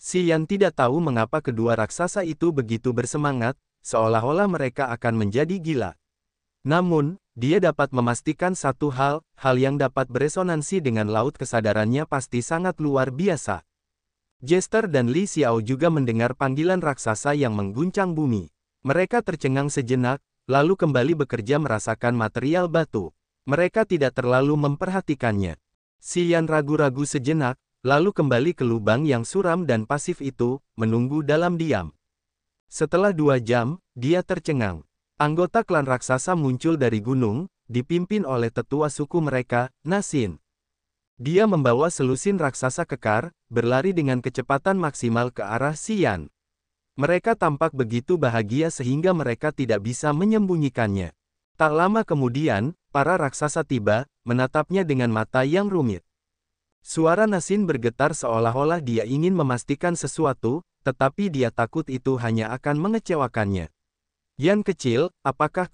Si Yan tidak tahu mengapa kedua raksasa itu begitu bersemangat, seolah-olah mereka akan menjadi gila. Namun, dia dapat memastikan satu hal yang dapat beresonansi dengan laut kesadarannya pasti sangat luar biasa. Jester dan Li Xiao juga mendengar panggilan raksasa yang mengguncang bumi. Mereka tercengang sejenak, lalu kembali bekerja merasakan material batu. Mereka tidak terlalu memperhatikannya. Si Yan ragu-ragu sejenak, lalu kembali ke lubang yang suram dan pasif itu, menunggu dalam diam. Setelah 2 jam, dia tercengang. Anggota klan raksasa muncul dari gunung, dipimpin oleh tetua suku mereka, Nasin. Dia membawa selusin raksasa kekar, berlari dengan kecepatan maksimal ke arah Si Yan. Mereka tampak begitu bahagia sehingga mereka tidak bisa menyembunyikannya. Tak lama kemudian, para raksasa tiba, menatapnya dengan mata yang rumit. Suara Nasin bergetar seolah-olah dia ingin memastikan sesuatu, tetapi dia takut itu hanya akan mengecewakannya. Yan kecil, apakah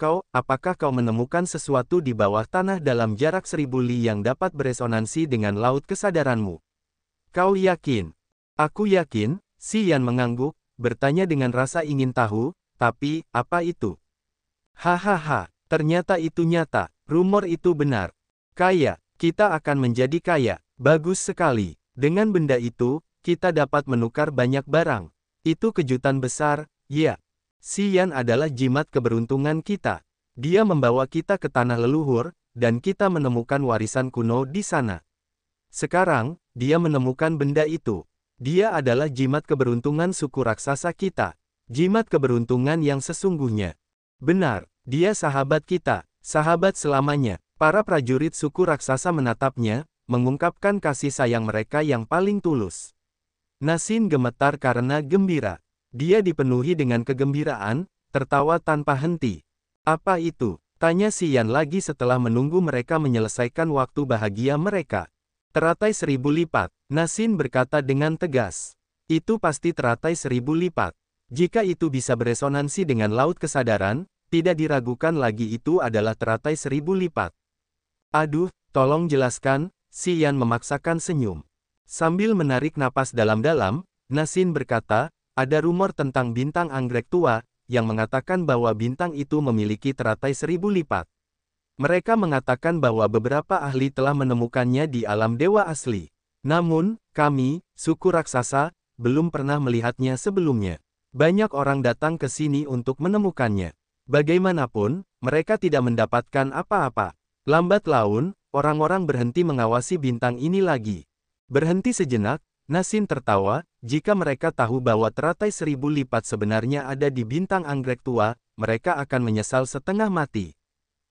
kau menemukan sesuatu di bawah tanah dalam jarak 1000 li yang dapat beresonansi dengan laut kesadaranmu? Kau yakin? Aku yakin, Si Yan mengangguk, bertanya dengan rasa ingin tahu, tapi, apa itu? Hahaha, ternyata itu nyata, rumor itu benar. Kaya, kita akan menjadi kaya, bagus sekali. Dengan benda itu, kita dapat menukar banyak barang. Itu kejutan besar, ya. Si Yan adalah jimat keberuntungan kita. Dia membawa kita ke tanah leluhur, dan kita menemukan warisan kuno di sana. Sekarang, dia menemukan benda itu. Dia adalah jimat keberuntungan suku raksasa kita. Jimat keberuntungan yang sesungguhnya. Benar, dia sahabat kita, sahabat selamanya. Para prajurit suku raksasa menatapnya, mengungkapkan kasih sayang mereka yang paling tulus. Nasin gemetar karena gembira. Dia dipenuhi dengan kegembiraan, tertawa tanpa henti. Apa itu? Tanya Si Yan lagi setelah menunggu mereka menyelesaikan waktu bahagia mereka. Teratai 1000 lipat, Nasin berkata dengan tegas. Itu pasti teratai 1000 lipat. Jika itu bisa beresonansi dengan laut kesadaran, tidak diragukan lagi itu adalah teratai 1000 lipat. Aduh, tolong jelaskan, Si Yan memaksakan senyum. Sambil menarik napas dalam-dalam, Nasin berkata, ada rumor tentang bintang anggrek tua, yang mengatakan bahwa bintang itu memiliki teratai 1000 lipat. Mereka mengatakan bahwa beberapa ahli telah menemukannya di alam dewa asli. Namun, kami, suku raksasa, belum pernah melihatnya sebelumnya. Banyak orang datang ke sini untuk menemukannya. Bagaimanapun, mereka tidak mendapatkan apa-apa. Lambat laun, orang-orang berhenti mengawasi bintang ini lagi. Berhenti sejenak, Nasin tertawa, jika mereka tahu bahwa teratai 1000 lipat sebenarnya ada di bintang anggrek tua, mereka akan menyesal setengah mati.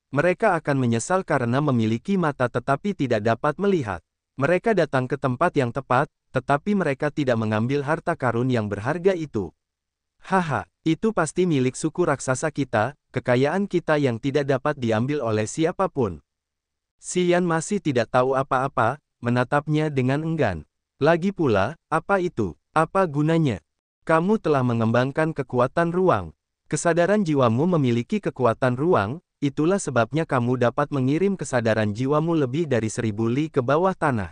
Mereka akan menyesal karena memiliki mata tetapi tidak dapat melihat. Mereka datang ke tempat yang tepat, tetapi mereka tidak mengambil harta karun yang berharga itu. Haha, itu pasti milik suku raksasa kita, kekayaan kita yang tidak dapat diambil oleh siapapun. Si Yan masih tidak tahu apa-apa, menatapnya dengan enggan. Lagi pula, apa itu? Apa gunanya? Kamu telah mengembangkan kekuatan ruang. Kesadaran jiwamu memiliki kekuatan ruang, itulah sebabnya kamu dapat mengirim kesadaran jiwamu lebih dari 1000 li ke bawah tanah.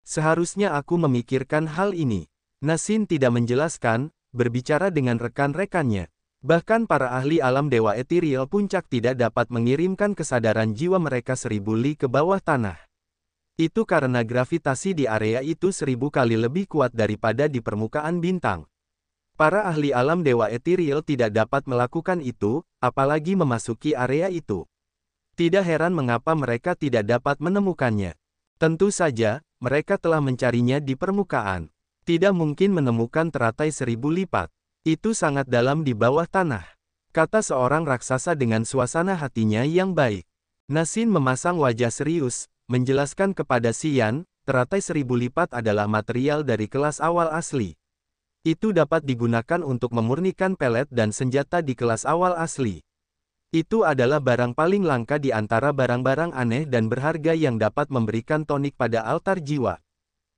Seharusnya aku memikirkan hal ini. Nasin tidak menjelaskan, berbicara dengan rekan-rekannya. Bahkan para ahli alam dewa ethereal puncak tidak dapat mengirimkan kesadaran jiwa mereka 1000 li ke bawah tanah. Itu karena gravitasi di area itu 1000 kali lebih kuat daripada di permukaan bintang. Para ahli alam dewa ethereal tidak dapat melakukan itu, apalagi memasuki area itu. Tidak heran mengapa mereka tidak dapat menemukannya. Tentu saja, mereka telah mencarinya di permukaan. Tidak mungkin menemukan teratai 1000 lipat. Itu sangat dalam di bawah tanah. Kata seorang raksasa dengan suasana hatinya yang baik. Nasin memasang wajah serius, menjelaskan kepada Si Yan, teratai 1000 lipat adalah material dari kelas awal asli. Itu dapat digunakan untuk memurnikan pelet dan senjata di kelas awal asli. Itu adalah barang paling langka di antara barang-barang aneh dan berharga yang dapat memberikan tonik pada altar jiwa.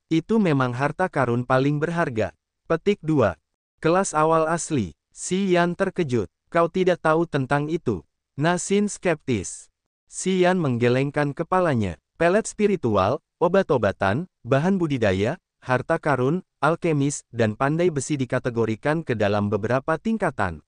Itu memang harta karun paling berharga. Petik 2. Kelas awal asli. Si Yan terkejut. Kau tidak tahu tentang itu. Nasin skeptis. Si Yan menggelengkan kepalanya. Pelet spiritual, obat-obatan, bahan budidaya, harta karun, alkemis, dan pandai besi dikategorikan ke dalam beberapa tingkatan.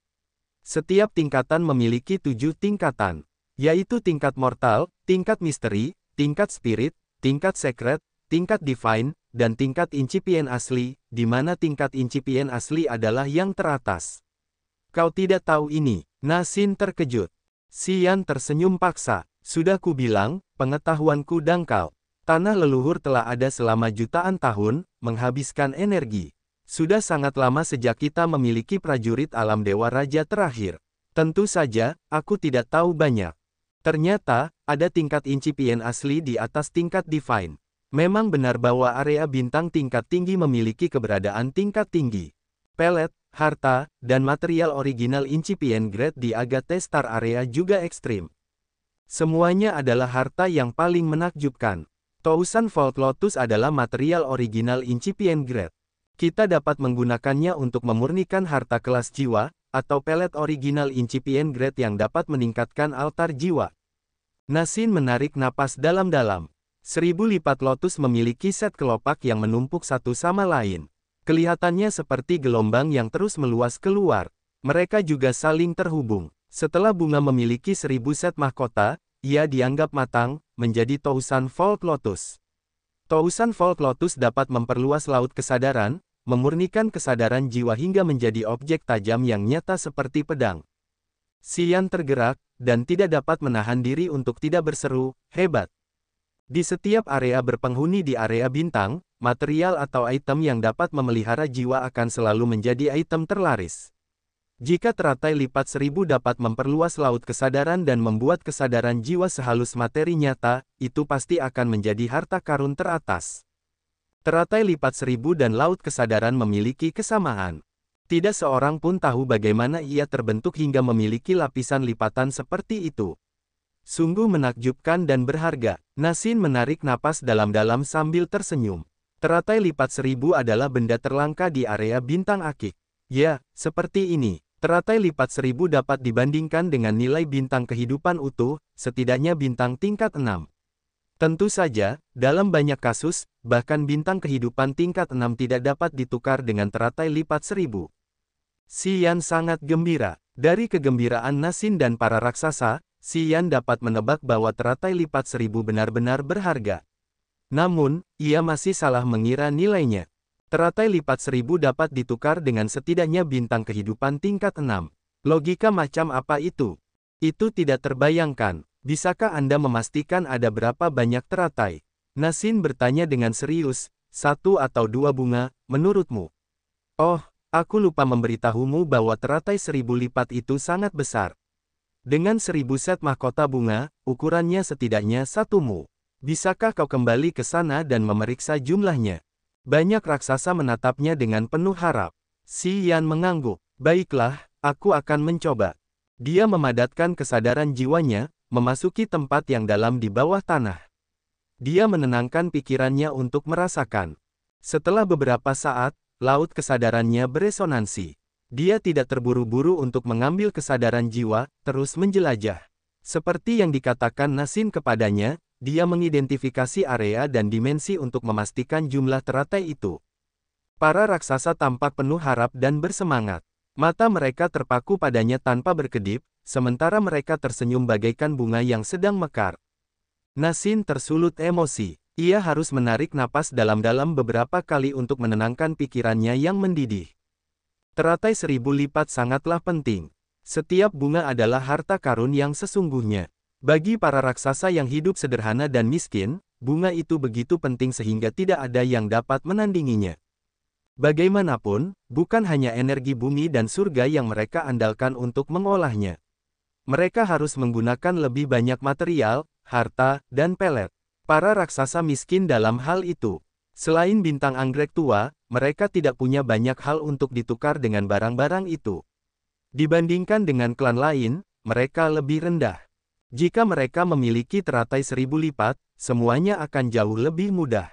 Setiap tingkatan memiliki 7 tingkatan, yaitu tingkat mortal, tingkat misteri, tingkat spirit, tingkat secret, tingkat divine, dan tingkat incipient asli, di mana tingkat incipient asli adalah yang teratas. Kau tidak tahu ini, Nasin terkejut. Xian tersenyum paksa. Sudah kubilang, pengetahuanku dangkal. Tanah leluhur telah ada selama jutaan tahun, menghabiskan energi. Sudah sangat lama sejak kita memiliki prajurit alam Dewa Raja terakhir. Tentu saja, aku tidak tahu banyak. Ternyata, ada tingkat incipient asli di atas tingkat divine. Memang benar bahwa area bintang tingkat tinggi memiliki keberadaan tingkat tinggi. Pelet, harta, dan material original incipient grade di Agate Star Area juga ekstrim. Semuanya adalah harta yang paling menakjubkan. Thousand Volt Lotus adalah material original incipient grade. Kita dapat menggunakannya untuk memurnikan harta kelas jiwa, atau pelet original incipient grade yang dapat meningkatkan altar jiwa. Nasin menarik napas dalam-dalam. 1000 lipat Lotus memiliki set kelopak yang menumpuk satu sama lain. Kelihatannya seperti gelombang yang terus meluas keluar. Mereka juga saling terhubung. Setelah bunga memiliki 1000 set mahkota, ia dianggap matang, menjadi Thousand Volt Lotus. Thousand Volt Lotus dapat memperluas laut kesadaran, memurnikan kesadaran jiwa hingga menjadi objek tajam yang nyata seperti pedang. Xian tergerak, dan tidak dapat menahan diri untuk tidak berseru, hebat. Di setiap area berpenghuni di area bintang, material atau item yang dapat memelihara jiwa akan selalu menjadi item terlaris. Jika teratai lipat 1000 dapat memperluas laut kesadaran dan membuat kesadaran jiwa sehalus materi nyata, itu pasti akan menjadi harta karun teratas. Teratai lipat 1000 dan laut kesadaran memiliki kesamaan. Tidak seorang pun tahu bagaimana ia terbentuk hingga memiliki lapisan lipatan seperti itu. Sungguh menakjubkan dan berharga. Nasin menarik napas dalam-dalam sambil tersenyum. Teratai lipat 1000 adalah benda terlangka di area bintang akik. Ya, seperti ini. Teratai lipat 1000 dapat dibandingkan dengan nilai bintang kehidupan utuh, setidaknya bintang tingkat 6. Tentu saja, dalam banyak kasus, bahkan bintang kehidupan tingkat 6 tidak dapat ditukar dengan teratai lipat 1000. Xian sangat gembira. Dari kegembiraan Nasin dan para raksasa, Xian dapat menebak bahwa teratai lipat 1000 benar-benar berharga. Namun, ia masih salah mengira nilainya. Teratai lipat 1000 dapat ditukar dengan setidaknya bintang kehidupan tingkat 6. Logika macam apa itu? Itu tidak terbayangkan. Bisakah Anda memastikan ada berapa banyak teratai? Nasin bertanya dengan serius, 1 atau 2 bunga, menurutmu? Oh, aku lupa memberitahumu bahwa teratai 1000 lipat itu sangat besar. Dengan 1000 set mahkota bunga, ukurannya setidaknya 1 mu. Bisakah kau kembali ke sana dan memeriksa jumlahnya? Banyak raksasa menatapnya dengan penuh harap. Xian mengangguk. Baiklah, aku akan mencoba. Dia memadatkan kesadaran jiwanya, memasuki tempat yang dalam di bawah tanah. Dia menenangkan pikirannya untuk merasakan. Setelah beberapa saat, laut kesadarannya beresonansi. Dia tidak terburu-buru untuk mengambil kesadaran jiwa, terus menjelajah. Seperti yang dikatakan Nasin kepadanya, dia mengidentifikasi area dan dimensi untuk memastikan jumlah teratai itu. Para raksasa tampak penuh harap dan bersemangat. Mata mereka terpaku padanya tanpa berkedip, sementara mereka tersenyum bagaikan bunga yang sedang mekar. Nasin tersulut emosi. Ia harus menarik napas dalam-dalam beberapa kali untuk menenangkan pikirannya yang mendidih. Teratai 1000 lipat sangatlah penting. Setiap bunga adalah harta karun yang sesungguhnya. Bagi para raksasa yang hidup sederhana dan miskin, bunga itu begitu penting sehingga tidak ada yang dapat menandinginya. Bagaimanapun, bukan hanya energi bumi dan surga yang mereka andalkan untuk mengolahnya. Mereka harus menggunakan lebih banyak material, harta, dan pelet. Para raksasa miskin dalam hal itu. Selain bintang anggrek tua, mereka tidak punya banyak hal untuk ditukar dengan barang-barang itu. Dibandingkan dengan klan lain, mereka lebih rendah. Jika mereka memiliki teratai 1000 lipat, semuanya akan jauh lebih mudah.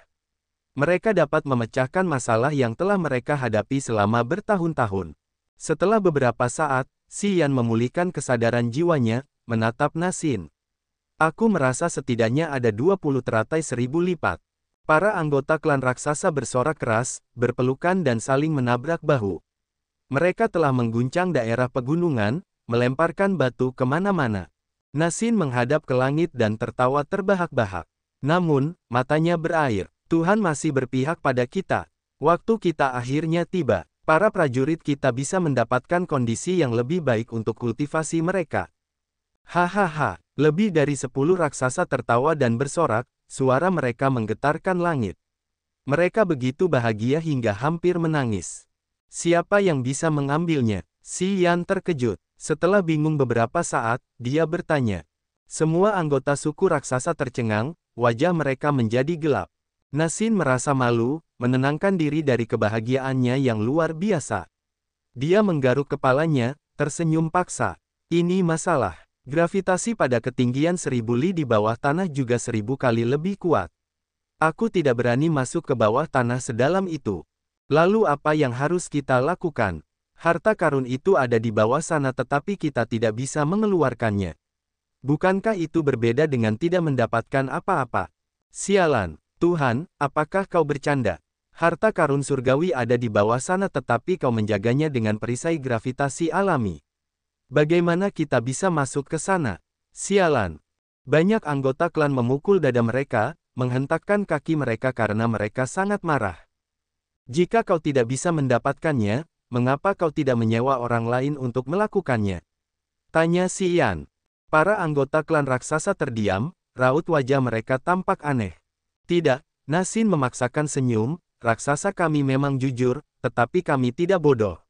Mereka dapat memecahkan masalah yang telah mereka hadapi selama bertahun-tahun. Setelah beberapa saat, Xian memulihkan kesadaran jiwanya, menatap Nasin. Aku merasa setidaknya ada 20 teratai 1000 lipat. Para anggota klan raksasa bersorak keras, berpelukan dan saling menabrak bahu. Mereka telah mengguncang daerah pegunungan, melemparkan batu kemana-mana. Nasin menghadap ke langit dan tertawa terbahak-bahak. Namun, matanya berair. Tuhan masih berpihak pada kita. Waktu kita akhirnya tiba. Para prajurit kita bisa mendapatkan kondisi yang lebih baik untuk kultivasi mereka. Hahaha, lebih dari 10 raksasa tertawa dan bersorak, suara mereka menggetarkan langit. Mereka begitu bahagia hingga hampir menangis. Siapa yang bisa mengambilnya? Si Yan terkejut. Setelah bingung beberapa saat, dia bertanya. Semua anggota suku raksasa tercengang, wajah mereka menjadi gelap. Nasin merasa malu, menenangkan diri dari kebahagiaannya yang luar biasa. Dia menggaruk kepalanya, tersenyum paksa. Ini masalah. Gravitasi pada ketinggian 1000 li di bawah tanah juga 1000 kali lebih kuat. Aku tidak berani masuk ke bawah tanah sedalam itu. Lalu apa yang harus kita lakukan? Harta karun itu ada di bawah sana tetapi kita tidak bisa mengeluarkannya. Bukankah itu berbeda dengan tidak mendapatkan apa-apa? Sialan. Tuhan, apakah kau bercanda? Harta karun surgawi ada di bawah sana tetapi kau menjaganya dengan perisai gravitasi alami. Bagaimana kita bisa masuk ke sana? Sialan. Banyak anggota klan memukul dada mereka, menghentakkan kaki mereka karena mereka sangat marah. Jika kau tidak bisa mendapatkannya, mengapa kau tidak menyewa orang lain untuk melakukannya? Tanya si Yan. Para anggota klan raksasa terdiam, raut wajah mereka tampak aneh. Tidak, Nasin memaksakan senyum, raksasa kami memang jujur, tetapi kami tidak bodoh.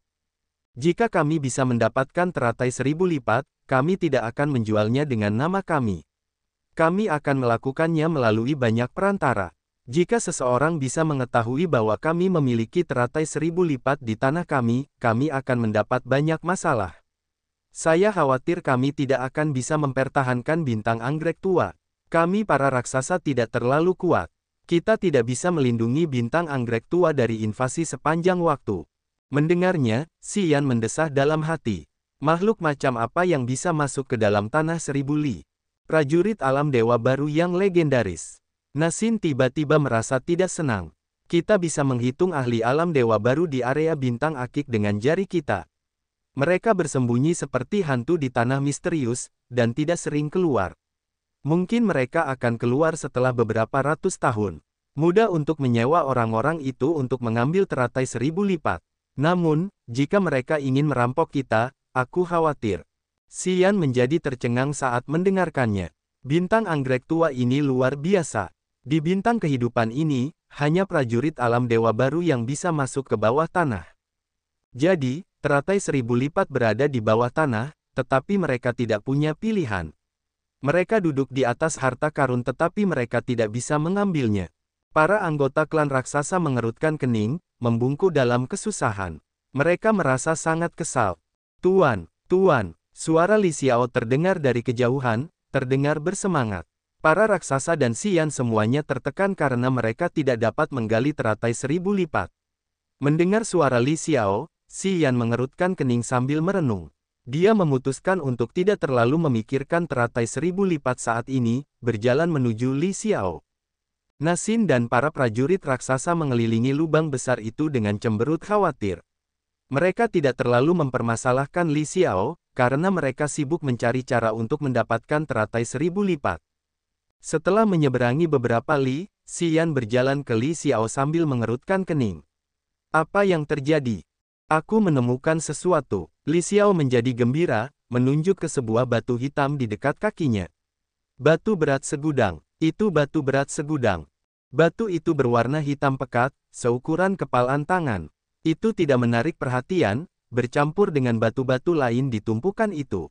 Jika kami bisa mendapatkan teratai 1000 lipat, kami tidak akan menjualnya dengan nama kami. Kami akan melakukannya melalui banyak perantara. Jika seseorang bisa mengetahui bahwa kami memiliki teratai 1000 lipat di tanah kami akan mendapat banyak masalah. Saya khawatir kami tidak akan bisa mempertahankan bintang anggrek tua. Kami para raksasa tidak terlalu kuat. Kita tidak bisa melindungi bintang anggrek tua dari invasi sepanjang waktu. Mendengarnya, si Yan mendesah dalam hati. Makhluk macam apa yang bisa masuk ke dalam tanah 1000 li? Prajurit alam dewa baru yang legendaris. Nasin tiba-tiba merasa tidak senang. Kita bisa menghitung ahli alam dewa baru di area bintang akik dengan jari kita. Mereka bersembunyi seperti hantu di tanah misterius, dan tidak sering keluar. Mungkin mereka akan keluar setelah beberapa ratus tahun. Mudah untuk menyewa orang-orang itu untuk mengambil teratai 1000 lipat. Namun, jika mereka ingin merampok kita, aku khawatir. Si Yan menjadi tercengang saat mendengarkannya. Bintang anggrek tua ini luar biasa. Di bintang kehidupan ini, hanya prajurit alam dewa baru yang bisa masuk ke bawah tanah. Jadi, teratai 1000 lipat berada di bawah tanah, tetapi mereka tidak punya pilihan. Mereka duduk di atas harta karun tetapi mereka tidak bisa mengambilnya. Para anggota klan raksasa mengerutkan kening, membungkuk dalam kesusahan. Mereka merasa sangat kesal. Tuan, suara Li Xiao terdengar dari kejauhan, terdengar bersemangat. Para raksasa dan si Yan semuanya tertekan karena mereka tidak dapat menggali teratai 1000 lipat. Mendengar suara Li Xiao, si Yan mengerutkan kening sambil merenung. Dia memutuskan untuk tidak terlalu memikirkan teratai 1000 lipat saat ini, berjalan menuju Li Xiao. Nasin dan para prajurit raksasa mengelilingi lubang besar itu dengan cemberut khawatir. Mereka tidak terlalu mempermasalahkan Li Xiao, karena mereka sibuk mencari cara untuk mendapatkan teratai 1000 lipat. Setelah menyeberangi beberapa li, si Yan berjalan ke Li Xiao sambil mengerutkan kening. Apa yang terjadi? Aku menemukan sesuatu. Li Xiao menjadi gembira, menunjuk ke sebuah batu hitam di dekat kakinya. Batu berat segudang. Itu batu berat segudang. Batu itu berwarna hitam pekat, seukuran kepalan tangan. Itu tidak menarik perhatian, bercampur dengan batu-batu lain di tumpukan itu.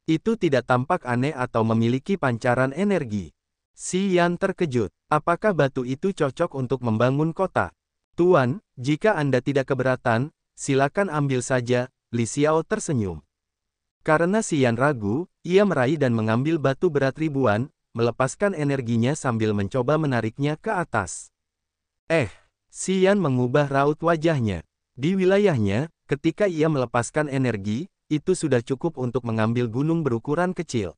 Itu tidak tampak aneh atau memiliki pancaran energi. Si Yan terkejut. Apakah batu itu cocok untuk membangun kota? Tuan, jika Anda tidak keberatan, silakan ambil saja, Li Xiao tersenyum. Karena si Yan ragu, ia meraih dan mengambil batu berat ribuan, melepaskan energinya sambil mencoba menariknya ke atas. Si Yan mengubah raut wajahnya. Di wilayahnya, ketika ia melepaskan energi, itu sudah cukup untuk mengambil gunung berukuran kecil.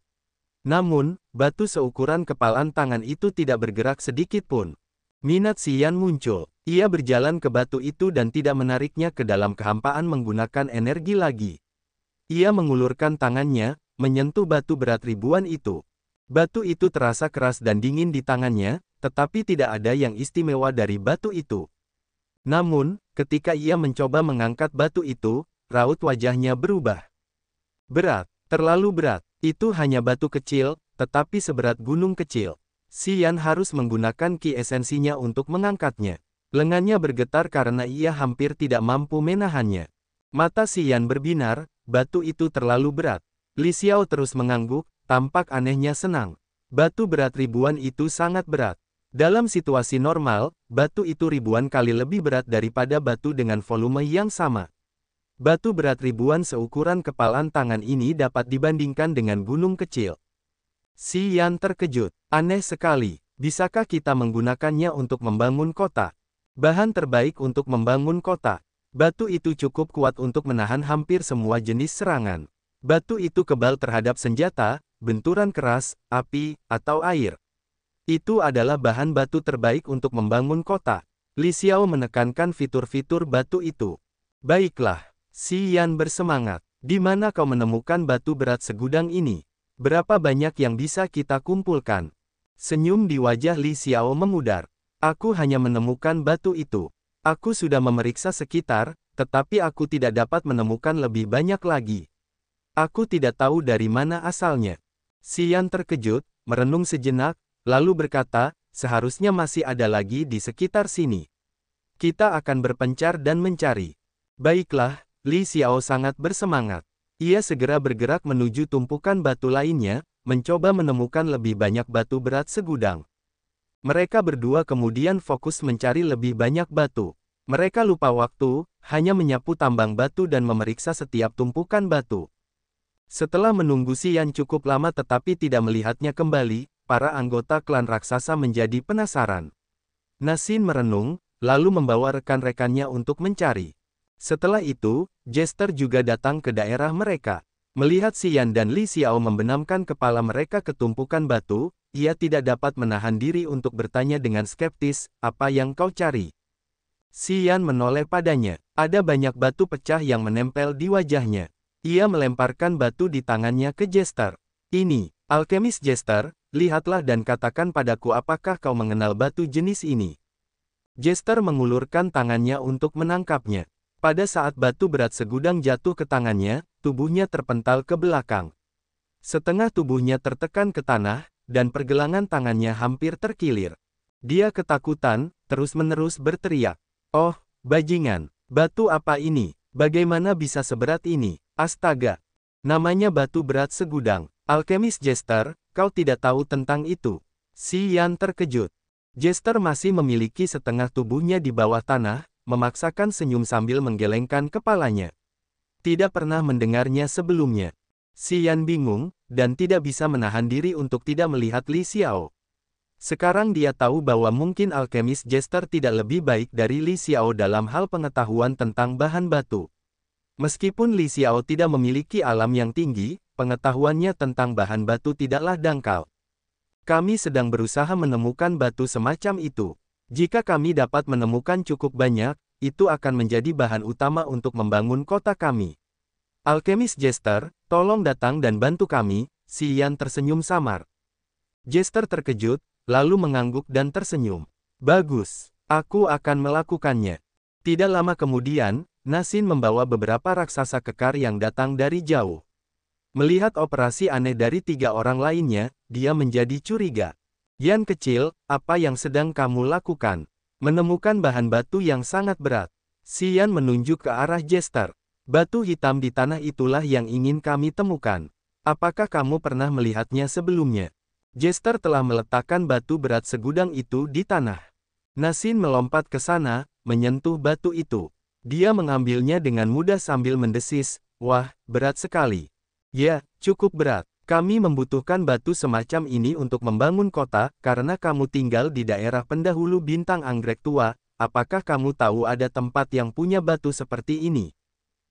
Namun, batu seukuran kepalan tangan itu tidak bergerak sedikit pun. Minat Xian muncul. Ia berjalan ke batu itu dan tidak menariknya ke dalam kehampaan menggunakan energi lagi. Ia mengulurkan tangannya, menyentuh batu berat ribuan itu. Batu itu terasa keras dan dingin di tangannya, tetapi tidak ada yang istimewa dari batu itu. Namun, ketika ia mencoba mengangkat batu itu, raut wajahnya berubah. Berat, terlalu berat. Itu hanya batu kecil, tetapi seberat gunung kecil. Xian harus menggunakan ki esensinya untuk mengangkatnya. Lengannya bergetar karena ia hampir tidak mampu menahannya. Mata Xian berbinar, batu itu terlalu berat. Li Xiao terus mengangguk, tampak anehnya senang. Batu berat ribuan itu sangat berat. Dalam situasi normal, batu itu ribuan kali lebih berat daripada batu dengan volume yang sama. Batu berat ribuan seukuran kepalan tangan ini dapat dibandingkan dengan gunung kecil. Xian terkejut. Aneh sekali, bisakah kita menggunakannya untuk membangun kota? Bahan terbaik untuk membangun kota. Batu itu cukup kuat untuk menahan hampir semua jenis serangan. Batu itu kebal terhadap senjata, benturan keras, api, atau air. Itu adalah bahan batu terbaik untuk membangun kota. Li Xiao menekankan fitur-fitur batu itu. Baiklah, Xian bersemangat. Di mana kau menemukan batu berat segudang ini? Berapa banyak yang bisa kita kumpulkan? Senyum di wajah Li Xiao memudar. Aku hanya menemukan batu itu. Aku sudah memeriksa sekitar, tetapi aku tidak dapat menemukan lebih banyak lagi. Aku tidak tahu dari mana asalnya. Xian terkejut, merenung sejenak, lalu berkata, seharusnya masih ada lagi di sekitar sini. Kita akan berpencar dan mencari. Baiklah, Li Xiao sangat bersemangat. Ia segera bergerak menuju tumpukan batu lainnya, mencoba menemukan lebih banyak batu berat segudang. Mereka berdua kemudian fokus mencari lebih banyak batu. Mereka lupa waktu, hanya menyapu tambang batu dan memeriksa setiap tumpukan batu. Setelah menunggu Xian cukup lama tetapi tidak melihatnya kembali, para anggota klan raksasa menjadi penasaran. Nasin merenung, lalu membawa rekan-rekannya untuk mencari. Setelah itu, Jester juga datang ke daerah mereka. Melihat Xian dan Li Xiao membenamkan kepala mereka ke tumpukan batu, ia tidak dapat menahan diri untuk bertanya dengan skeptis, apa yang kau cari? Xian menoleh padanya. Ada banyak batu pecah yang menempel di wajahnya. Ia melemparkan batu di tangannya ke Jester. Ini, alkemis Jester, lihatlah dan katakan padaku apakah kau mengenal batu jenis ini. Jester mengulurkan tangannya untuk menangkapnya. Pada saat batu berat segudang jatuh ke tangannya, tubuhnya terpental ke belakang. Setengah tubuhnya tertekan ke tanah, dan pergelangan tangannya hampir terkilir. Dia ketakutan, terus-menerus berteriak. Oh, bajingan, batu apa ini? Bagaimana bisa seberat ini? Astaga! Namanya batu berat segudang. Alkemis Jester, kau tidak tahu tentang itu. Xian terkejut. Jester masih memiliki setengah tubuhnya di bawah tanah, memaksakan senyum sambil menggelengkan kepalanya. Tidak pernah mendengarnya sebelumnya. Xian bingung, dan tidak bisa menahan diri untuk tidak melihat Li Xiao. Sekarang dia tahu bahwa mungkin alkemis Jester tidak lebih baik dari Li Xiao dalam hal pengetahuan tentang bahan batu. Meskipun Li Xiao tidak memiliki alam yang tinggi, pengetahuannya tentang bahan batu tidaklah dangkal. Kami sedang berusaha menemukan batu semacam itu. Jika kami dapat menemukan cukup banyak, itu akan menjadi bahan utama untuk membangun kota kami. Alkemis Jester, tolong datang dan bantu kami. Xian tersenyum samar. Jester terkejut, lalu mengangguk dan tersenyum. Bagus, aku akan melakukannya. Tidak lama kemudian, Nasin membawa beberapa raksasa kekar yang datang dari jauh. Melihat operasi aneh dari 3 orang lainnya, dia menjadi curiga. Yan kecil, apa yang sedang kamu lakukan? Menemukan bahan batu yang sangat berat. Xian menunjuk ke arah Jester. Batu hitam di tanah itulah yang ingin kami temukan. Apakah kamu pernah melihatnya sebelumnya? Jester telah meletakkan batu berat segudang itu di tanah. Nasin melompat ke sana, menyentuh batu itu. Dia mengambilnya dengan mudah sambil mendesis, wah, berat sekali. Ya, cukup berat. Kami membutuhkan batu semacam ini untuk membangun kota, karena kamu tinggal di daerah pendahulu bintang anggrek tua. Apakah kamu tahu ada tempat yang punya batu seperti ini?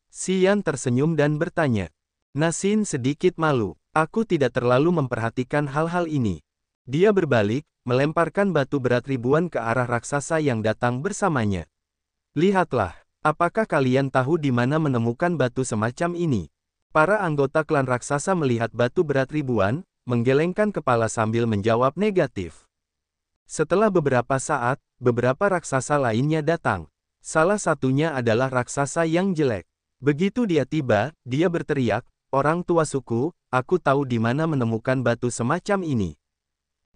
Xian tersenyum dan bertanya. Nasin sedikit malu. Aku tidak terlalu memperhatikan hal-hal ini. Dia berbalik, melemparkan batu berat ribuan ke arah raksasa yang datang bersamanya. Lihatlah, apakah kalian tahu di mana menemukan batu semacam ini? Para anggota klan raksasa melihat batu berat ribuan, menggelengkan kepala sambil menjawab negatif. Setelah beberapa saat, beberapa raksasa lainnya datang. Salah satunya adalah raksasa yang jelek. Begitu dia tiba, dia berteriak, "Orang tua suku, aku tahu di mana menemukan batu semacam ini."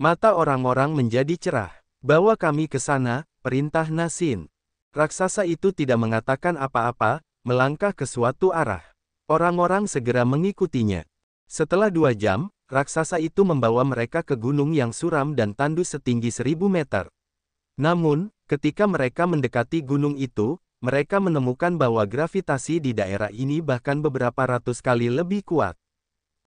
Mata orang-orang menjadi cerah. "Bawa kami ke sana," perintah Nasin. Raksasa itu tidak mengatakan apa-apa, melangkah ke suatu arah. Orang-orang segera mengikutinya. Setelah 2 jam, raksasa itu membawa mereka ke gunung yang suram dan tandus setinggi 1000 meter. Namun, ketika mereka mendekati gunung itu, mereka menemukan bahwa gravitasi di daerah ini bahkan beberapa ratus kali lebih kuat.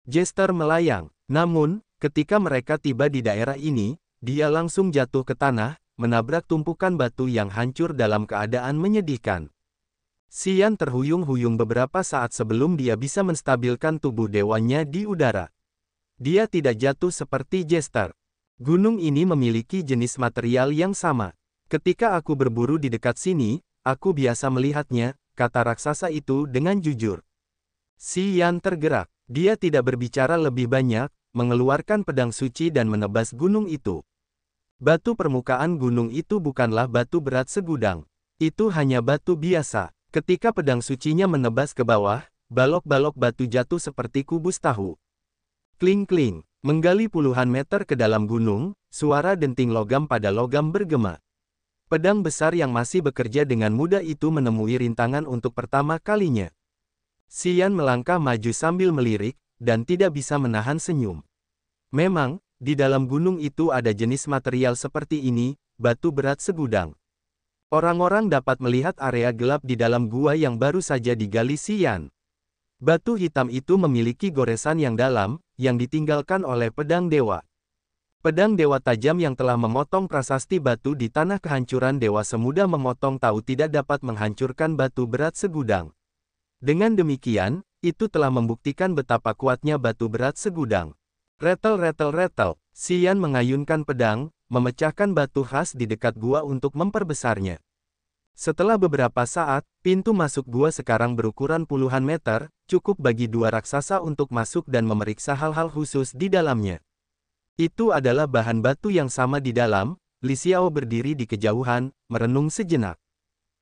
Jester melayang. Namun, ketika mereka tiba di daerah ini, dia langsung jatuh ke tanah, menabrak tumpukan batu yang hancur dalam keadaan menyedihkan. Xian terhuyung-huyung beberapa saat sebelum dia bisa menstabilkan tubuh dewanya di udara. Dia tidak jatuh seperti Jester. Gunung ini memiliki jenis material yang sama. Ketika aku berburu di dekat sini, aku biasa melihatnya, kata raksasa itu dengan jujur. Xian tergerak. Dia tidak berbicara lebih banyak, mengeluarkan pedang suci dan menebas gunung itu. Batu permukaan gunung itu bukanlah batu berat segudang. Itu hanya batu biasa. Ketika pedang sucinya menebas ke bawah, balok-balok batu jatuh seperti kubus tahu. Kling-kling, menggali puluhan meter ke dalam gunung, suara denting logam pada logam bergema. Pedang besar yang masih bekerja dengan mudah itu menemui rintangan untuk pertama kalinya. Xian melangkah maju sambil melirik, dan tidak bisa menahan senyum. Memang, di dalam gunung itu ada jenis material seperti ini, batu berat segudang. Orang-orang dapat melihat area gelap di dalam gua yang baru saja digali Xian. Batu hitam itu memiliki goresan yang dalam, yang ditinggalkan oleh pedang dewa. Pedang dewa tajam yang telah memotong prasasti batu di tanah kehancuran dewa semudah memotong tahu tidak dapat menghancurkan batu berat segudang. Dengan demikian, itu telah membuktikan betapa kuatnya batu berat segudang. Retel-retel-retel, Xian mengayunkan pedang, memecahkan batu khas di dekat gua untuk memperbesarnya. Setelah beberapa saat, pintu masuk gua sekarang berukuran puluhan meter, cukup bagi 2 raksasa untuk masuk dan memeriksa hal-hal khusus di dalamnya. Itu adalah bahan batu yang sama di dalam. Li Xiao berdiri di kejauhan, merenung sejenak.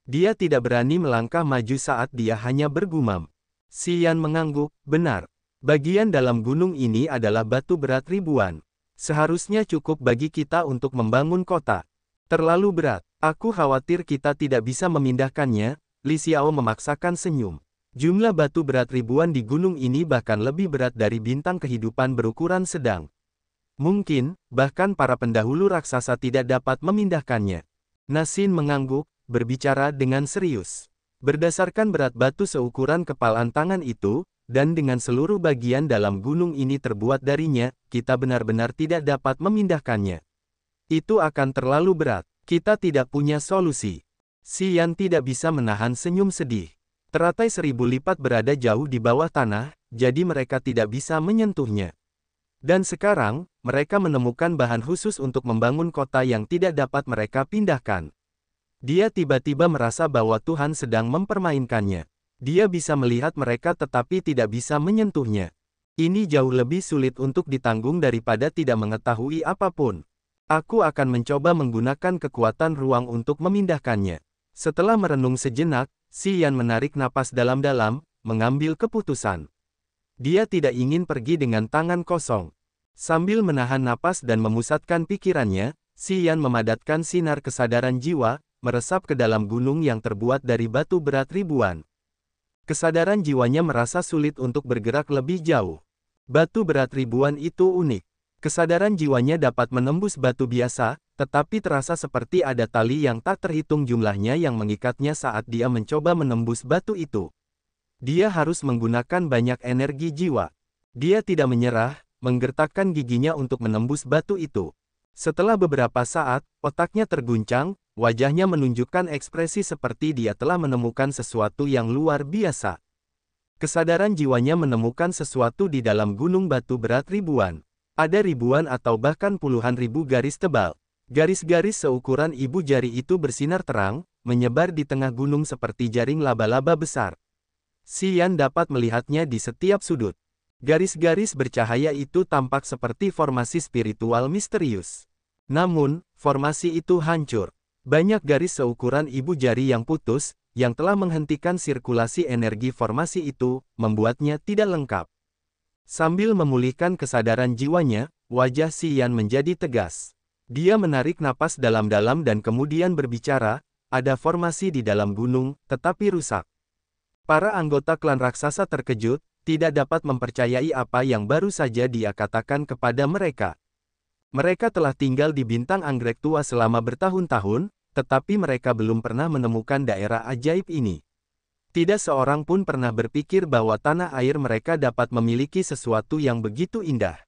Dia tidak berani melangkah maju saat dia hanya bergumam. Xian mengangguk, benar. Bagian dalam gunung ini adalah batu berat ribuan. Seharusnya cukup bagi kita untuk membangun kota. Terlalu berat. Aku khawatir kita tidak bisa memindahkannya. Li Xiao memaksakan senyum. Jumlah batu berat ribuan di gunung ini bahkan lebih berat dari bintang kehidupan berukuran sedang. Mungkin, bahkan para pendahulu raksasa tidak dapat memindahkannya. Nasin mengangguk, berbicara dengan serius. Berdasarkan berat batu seukuran kepalan tangan itu, dan dengan seluruh bagian dalam gunung ini terbuat darinya, kita benar-benar tidak dapat memindahkannya. Itu akan terlalu berat. Kita tidak punya solusi. Xian tidak bisa menahan senyum sedih. Teratai 1000 lipat berada jauh di bawah tanah, jadi mereka tidak bisa menyentuhnya. Dan sekarang, mereka menemukan bahan khusus untuk membangun kota yang tidak dapat mereka pindahkan. Dia tiba-tiba merasa bahwa Tuhan sedang mempermainkannya. Dia bisa melihat mereka tetapi tidak bisa menyentuhnya. Ini jauh lebih sulit untuk ditanggung daripada tidak mengetahui apapun. Aku akan mencoba menggunakan kekuatan ruang untuk memindahkannya. Setelah merenung sejenak, Xian menarik napas dalam-dalam, mengambil keputusan. Dia tidak ingin pergi dengan tangan kosong. Sambil menahan napas dan memusatkan pikirannya, Xian memadatkan sinar kesadaran jiwa, meresap ke dalam gunung yang terbuat dari batu berat ribuan. Kesadaran jiwanya merasa sulit untuk bergerak lebih jauh. Batu berat ribuan itu unik. Kesadaran jiwanya dapat menembus batu biasa, tetapi terasa seperti ada tali yang tak terhitung jumlahnya yang mengikatnya saat dia mencoba menembus batu itu. Dia harus menggunakan banyak energi jiwa. Dia tidak menyerah, menggertakkan giginya untuk menembus batu itu. Setelah beberapa saat, otaknya terguncang, wajahnya menunjukkan ekspresi seperti dia telah menemukan sesuatu yang luar biasa. Kesadaran jiwanya menemukan sesuatu di dalam gunung batu berat ribuan. Ada ribuan atau bahkan puluhan ribu garis tebal. Garis-garis seukuran ibu jari itu bersinar terang, menyebar di tengah gunung seperti jaring laba-laba besar. Xian dapat melihatnya di setiap sudut. Garis-garis bercahaya itu tampak seperti formasi spiritual misterius. Namun, formasi itu hancur. Banyak garis seukuran ibu jari yang putus, yang telah menghentikan sirkulasi energi formasi itu, membuatnya tidak lengkap. Sambil memulihkan kesadaran jiwanya, wajah Xian menjadi tegas. Dia menarik napas dalam-dalam dan kemudian berbicara, ada formasi di dalam gunung, tetapi rusak. Para anggota klan raksasa terkejut, tidak dapat mempercayai apa yang baru saja dia katakan kepada mereka. Mereka telah tinggal di bintang anggrek tua selama bertahun-tahun, tetapi mereka belum pernah menemukan daerah ajaib ini. Tidak seorang pun pernah berpikir bahwa tanah air mereka dapat memiliki sesuatu yang begitu indah.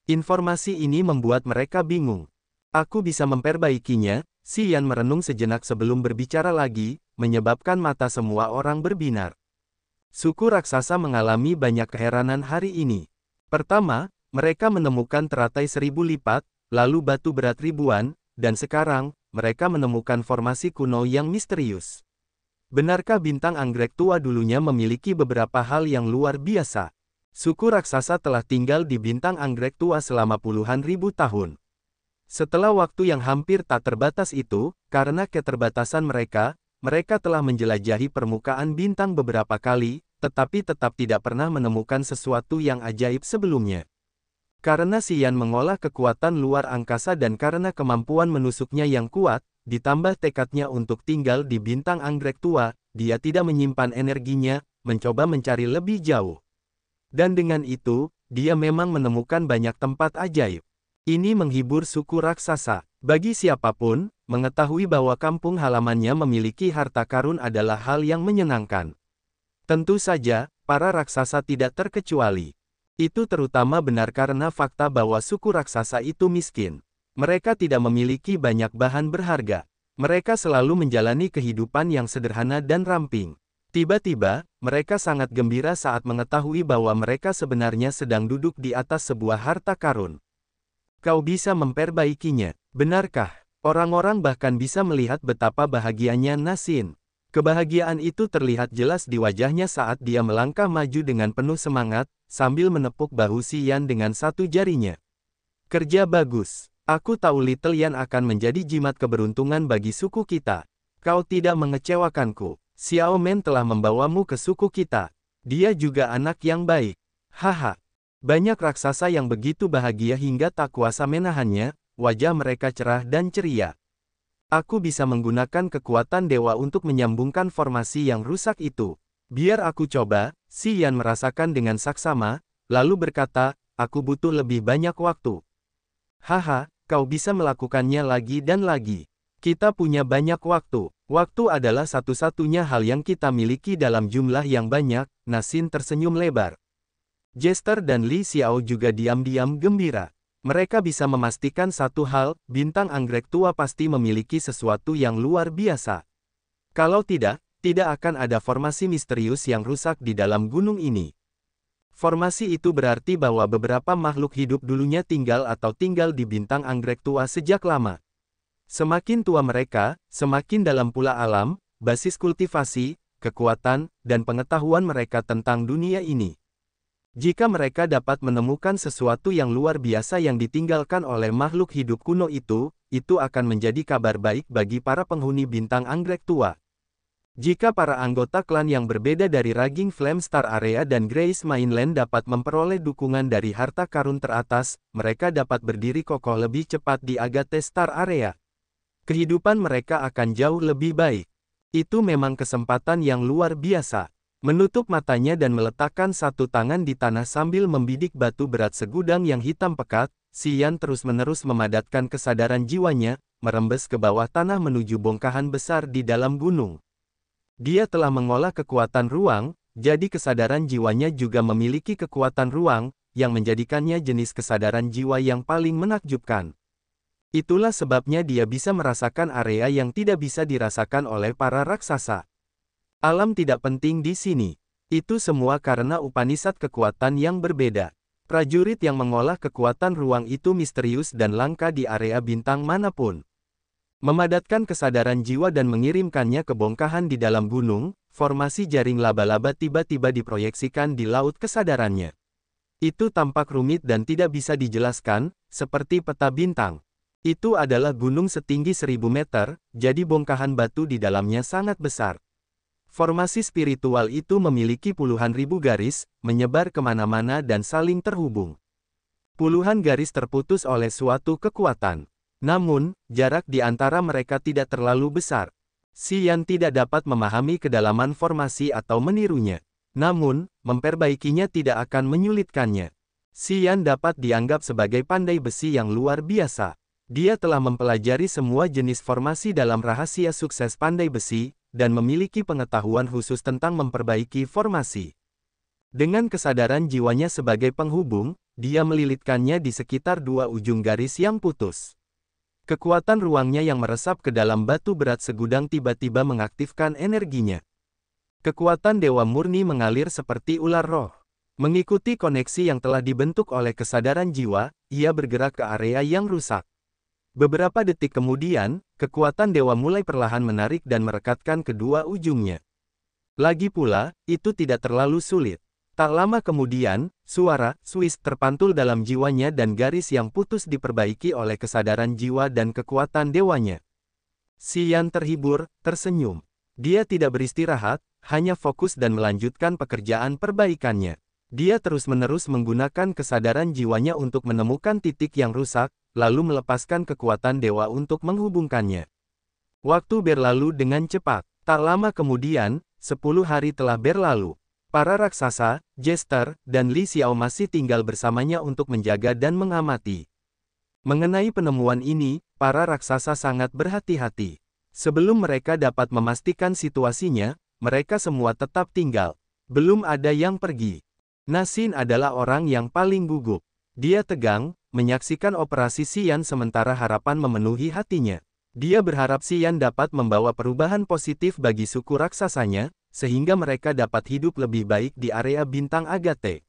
Informasi ini membuat mereka bingung. Aku bisa memperbaikinya, Xian merenung sejenak sebelum berbicara lagi, menyebabkan mata semua orang berbinar. Suku raksasa mengalami banyak keheranan hari ini. Pertama, mereka menemukan teratai 1000 lipat, lalu batu berat ribuan, dan sekarang, mereka menemukan formasi kuno yang misterius. Benarkah bintang anggrek tua dulunya memiliki beberapa hal yang luar biasa? Suku raksasa telah tinggal di bintang anggrek tua selama puluhan ribu tahun. Setelah waktu yang hampir tak terbatas itu, karena keterbatasan mereka, mereka telah menjelajahi permukaan bintang beberapa kali, tetapi tetap tidak pernah menemukan sesuatu yang ajaib sebelumnya. Karena Xian mengolah kekuatan luar angkasa dan karena kemampuan menusuknya yang kuat, ditambah tekadnya untuk tinggal di bintang anggrek tua, dia tidak menyimpan energinya, mencoba mencari lebih jauh. Dan dengan itu, dia memang menemukan banyak tempat ajaib. Ini menghibur suku raksasa. Bagi siapapun, mengetahui bahwa kampung halamannya memiliki harta karun adalah hal yang menyenangkan. Tentu saja, para raksasa tidak terkecuali. Itu terutama benar karena fakta bahwa suku raksasa itu miskin. Mereka tidak memiliki banyak bahan berharga. Mereka selalu menjalani kehidupan yang sederhana dan ramping. Tiba-tiba, mereka sangat gembira saat mengetahui bahwa mereka sebenarnya sedang duduk di atas sebuah harta karun. Kau bisa memperbaikinya, benarkah? Orang-orang bahkan bisa melihat betapa bahagianya Nasin. Kebahagiaan itu terlihat jelas di wajahnya saat dia melangkah maju dengan penuh semangat, sambil menepuk bahu Xian dengan satu jarinya. Kerja bagus. Aku tahu Little Yan akan menjadi jimat keberuntungan bagi suku kita. Kau tidak mengecewakanku. Xiao Men telah membawamu ke suku kita. Dia juga anak yang baik. Haha. Banyak raksasa yang begitu bahagia hingga tak kuasa menahannya, wajah mereka cerah dan ceria. Aku bisa menggunakan kekuatan dewa untuk menyambungkan formasi yang rusak itu. Biar aku coba, Xian merasakan dengan saksama, lalu berkata, aku butuh lebih banyak waktu. Haha, kau bisa melakukannya lagi dan lagi. Kita punya banyak waktu. Waktu adalah satu-satunya hal yang kita miliki dalam jumlah yang banyak, Nasin tersenyum lebar. Jester dan Li Xiao juga diam-diam gembira. Mereka bisa memastikan satu hal, bintang anggrek tua pasti memiliki sesuatu yang luar biasa. Kalau tidak, tidak akan ada formasi misterius yang rusak di dalam gunung ini. Formasi itu berarti bahwa beberapa makhluk hidup dulunya tinggal di bintang anggrek tua sejak lama. Semakin tua mereka, semakin dalam pula alam, basis kultivasi, kekuatan, dan pengetahuan mereka tentang dunia ini. Jika mereka dapat menemukan sesuatu yang luar biasa yang ditinggalkan oleh makhluk hidup kuno itu akan menjadi kabar baik bagi para penghuni bintang anggrek tua. Jika para anggota klan yang berbeda dari Raging Flame Star Area dan Grace Mainland dapat memperoleh dukungan dari harta karun teratas, mereka dapat berdiri kokoh lebih cepat di Agate Star Area. Kehidupan mereka akan jauh lebih baik. Itu memang kesempatan yang luar biasa. Menutup matanya dan meletakkan satu tangan di tanah sambil membidik batu berat segudang yang hitam pekat, Xian terus-menerus memadatkan kesadaran jiwanya, merembes ke bawah tanah menuju bongkahan besar di dalam gunung. Dia telah mengolah kekuatan ruang, jadi kesadaran jiwanya juga memiliki kekuatan ruang, yang menjadikannya jenis kesadaran jiwa yang paling menakjubkan. Itulah sebabnya dia bisa merasakan area yang tidak bisa dirasakan oleh para raksasa. Alam tidak penting di sini. Itu semua karena Upanishad kekuatan yang berbeda. Prajurit yang mengolah kekuatan ruang itu misterius dan langka di area bintang manapun. Memadatkan kesadaran jiwa dan mengirimkannya ke bongkahan di dalam gunung, formasi jaring laba-laba tiba-tiba diproyeksikan di laut kesadarannya. Itu tampak rumit dan tidak bisa dijelaskan, seperti peta bintang. Itu adalah gunung setinggi 1000 meter, jadi bongkahan batu di dalamnya sangat besar. Formasi spiritual itu memiliki puluhan ribu garis, menyebar kemana-mana dan saling terhubung. Puluhan garis terputus oleh suatu kekuatan. Namun, jarak di antara mereka tidak terlalu besar. Xian tidak dapat memahami kedalaman formasi atau menirunya. Namun, memperbaikinya tidak akan menyulitkannya. Xian dapat dianggap sebagai pandai besi yang luar biasa. Dia telah mempelajari semua jenis formasi dalam rahasia sukses pandai besi, dan memiliki pengetahuan khusus tentang memperbaiki formasi. Dengan kesadaran jiwanya sebagai penghubung, dia melilitkannya di sekitar dua ujung garis yang putus. Kekuatan ruangnya yang meresap ke dalam batu berat segudang tiba-tiba mengaktifkan energinya. Kekuatan dewa murni mengalir seperti ular roh. Mengikuti koneksi yang telah dibentuk oleh kesadaran jiwa, ia bergerak ke area yang rusak. Beberapa detik kemudian, kekuatan dewa mulai perlahan menarik dan merekatkan kedua ujungnya. Lagi pula, itu tidak terlalu sulit. Tak lama kemudian, suara "Swiss" terpantul dalam jiwanya dan garis yang putus diperbaiki oleh kesadaran jiwa dan kekuatan dewanya. Xian terhibur, tersenyum. Dia tidak beristirahat, hanya fokus dan melanjutkan pekerjaan perbaikannya. Dia terus-menerus menggunakan kesadaran jiwanya untuk menemukan titik yang rusak, lalu melepaskan kekuatan dewa untuk menghubungkannya. Waktu berlalu dengan cepat. Tak lama kemudian, 10 hari telah berlalu. Para raksasa, Jester, dan Li Xiao masih tinggal bersamanya untuk menjaga dan mengamati. Mengenai penemuan ini, para raksasa sangat berhati-hati. Sebelum mereka dapat memastikan situasinya, mereka semua tetap tinggal. Belum ada yang pergi. Nasin adalah orang yang paling gugup. Dia tegang, menyaksikan operasi Xian sementara harapan memenuhi hatinya. Dia berharap Xian dapat membawa perubahan positif bagi suku raksasanya, sehingga mereka dapat hidup lebih baik di area bintang Agate.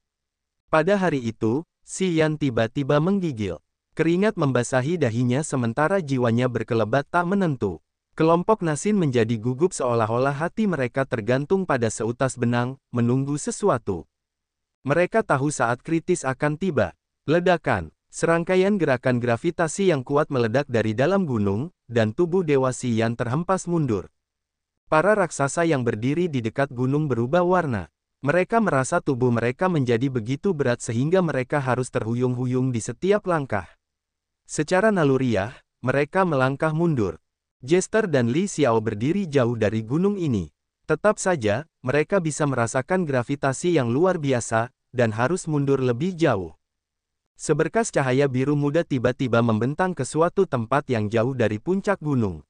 Pada hari itu, Xian tiba-tiba menggigil. Keringat membasahi dahinya sementara jiwanya berkelebat tak menentu. Kelompok Nasin menjadi gugup seolah-olah hati mereka tergantung pada seutas benang, menunggu sesuatu. Mereka tahu saat kritis akan tiba. Ledakan. Serangkaian gerakan gravitasi yang kuat meledak dari dalam gunung, dan tubuh Dewa Xian terhempas mundur. Para raksasa yang berdiri di dekat gunung berubah warna. Mereka merasa tubuh mereka menjadi begitu berat sehingga mereka harus terhuyung-huyung di setiap langkah. Secara naluriah, mereka melangkah mundur. Jester dan Li Xiao berdiri jauh dari gunung ini. Tetap saja, mereka bisa merasakan gravitasi yang luar biasa, dan harus mundur lebih jauh. Seberkas cahaya biru muda tiba-tiba membentang ke suatu tempat yang jauh dari puncak gunung.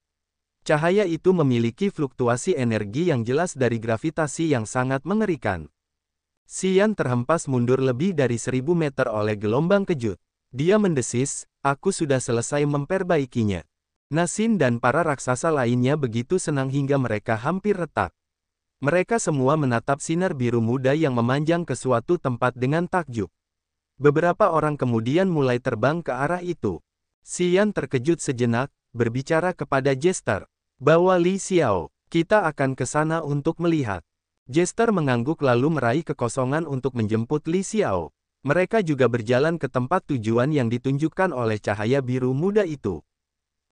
Cahaya itu memiliki fluktuasi energi yang jelas dari gravitasi yang sangat mengerikan. Xian terhempas mundur lebih dari 1000 meter oleh gelombang kejut. Dia mendesis, "Aku sudah selesai memperbaikinya." Nasin dan para raksasa lainnya begitu senang hingga mereka hampir retak. Mereka semua menatap sinar biru muda yang memanjang ke suatu tempat dengan takjub. Beberapa orang kemudian mulai terbang ke arah itu. Xian terkejut sejenak, berbicara kepada Jester. "Bawa Li Xiao, kita akan ke sana untuk melihat." Jester mengangguk lalu meraih kekosongan untuk menjemput Li Xiao. Mereka juga berjalan ke tempat tujuan yang ditunjukkan oleh cahaya biru muda itu.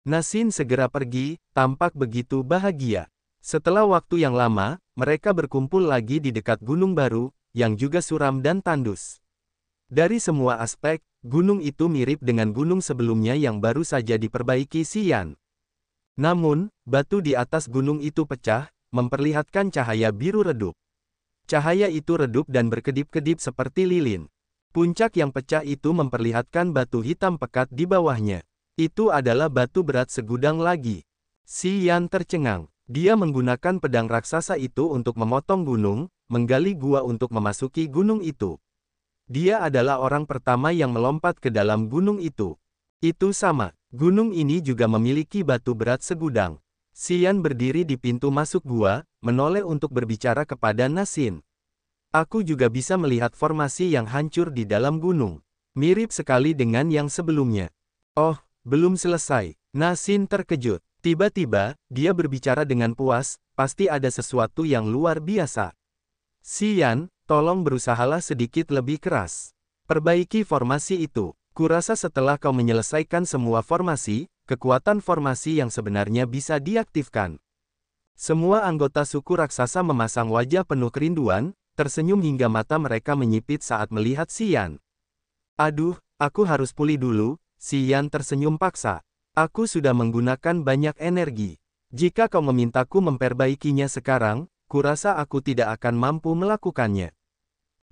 Nasin segera pergi, tampak begitu bahagia. Setelah waktu yang lama, mereka berkumpul lagi di dekat gunung baru, yang juga suram dan tandus. Dari semua aspek, gunung itu mirip dengan gunung sebelumnya yang baru saja diperbaiki Xian. Namun, batu di atas gunung itu pecah, memperlihatkan cahaya biru redup. Cahaya itu redup dan berkedip-kedip seperti lilin. Puncak yang pecah itu memperlihatkan batu hitam pekat di bawahnya. Itu adalah batu berat segudang lagi. Xian tercengang. Dia menggunakan pedang raksasa itu untuk memotong gunung, menggali gua untuk memasuki gunung itu. Dia adalah orang pertama yang melompat ke dalam gunung itu. Itu sama, gunung ini juga memiliki batu berat segudang. Xian berdiri di pintu masuk gua, menoleh untuk berbicara kepada Nasin. Aku juga bisa melihat formasi yang hancur di dalam gunung. Mirip sekali dengan yang sebelumnya. Oh, belum selesai. Nasin terkejut. Tiba-tiba, dia berbicara dengan puas, pasti ada sesuatu yang luar biasa. Xian, tolong berusahalah sedikit lebih keras. Perbaiki formasi itu. Kurasa setelah kau menyelesaikan semua formasi, kekuatan formasi yang sebenarnya bisa diaktifkan. Semua anggota suku raksasa memasang wajah penuh kerinduan, tersenyum hingga mata mereka menyipit saat melihat Xian. Aduh, aku harus pulih dulu, Xian tersenyum paksa. Aku sudah menggunakan banyak energi. Jika kau memintaku memperbaikinya sekarang, kurasa aku tidak akan mampu melakukannya.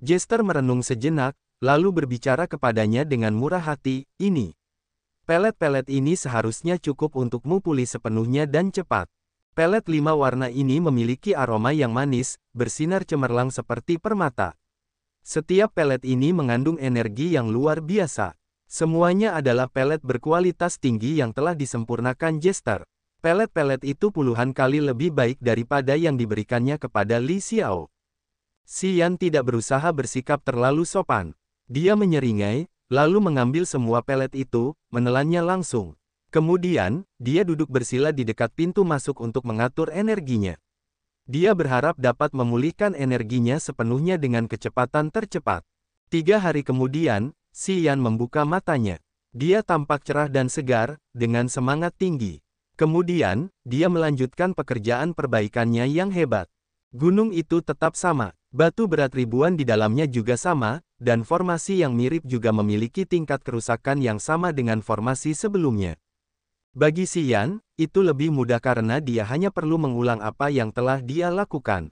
Jester merenung sejenak, lalu berbicara kepadanya dengan murah hati, ini. Pelet-pelet ini seharusnya cukup untukmu pulih sepenuhnya dan cepat. Pelet 5 warna ini memiliki aroma yang manis, bersinar cemerlang seperti permata. Setiap pelet ini mengandung energi yang luar biasa. Semuanya adalah pelet berkualitas tinggi yang telah disempurnakan Jester. Pelet-pelet itu puluhan kali lebih baik daripada yang diberikannya kepada Li Xiao. Xian tidak berusaha bersikap terlalu sopan. Dia menyeringai, lalu mengambil semua pelet itu, menelannya langsung. Kemudian, dia duduk bersila di dekat pintu masuk untuk mengatur energinya. Dia berharap dapat memulihkan energinya sepenuhnya dengan kecepatan tercepat. 3 hari kemudian, Xian membuka matanya. Dia tampak cerah dan segar, dengan semangat tinggi. Kemudian, dia melanjutkan pekerjaan perbaikannya yang hebat. Gunung itu tetap sama, batu berat ribuan di dalamnya juga sama, dan formasi yang mirip juga memiliki tingkat kerusakan yang sama dengan formasi sebelumnya. Bagi Xian, itu lebih mudah karena dia hanya perlu mengulang apa yang telah dia lakukan.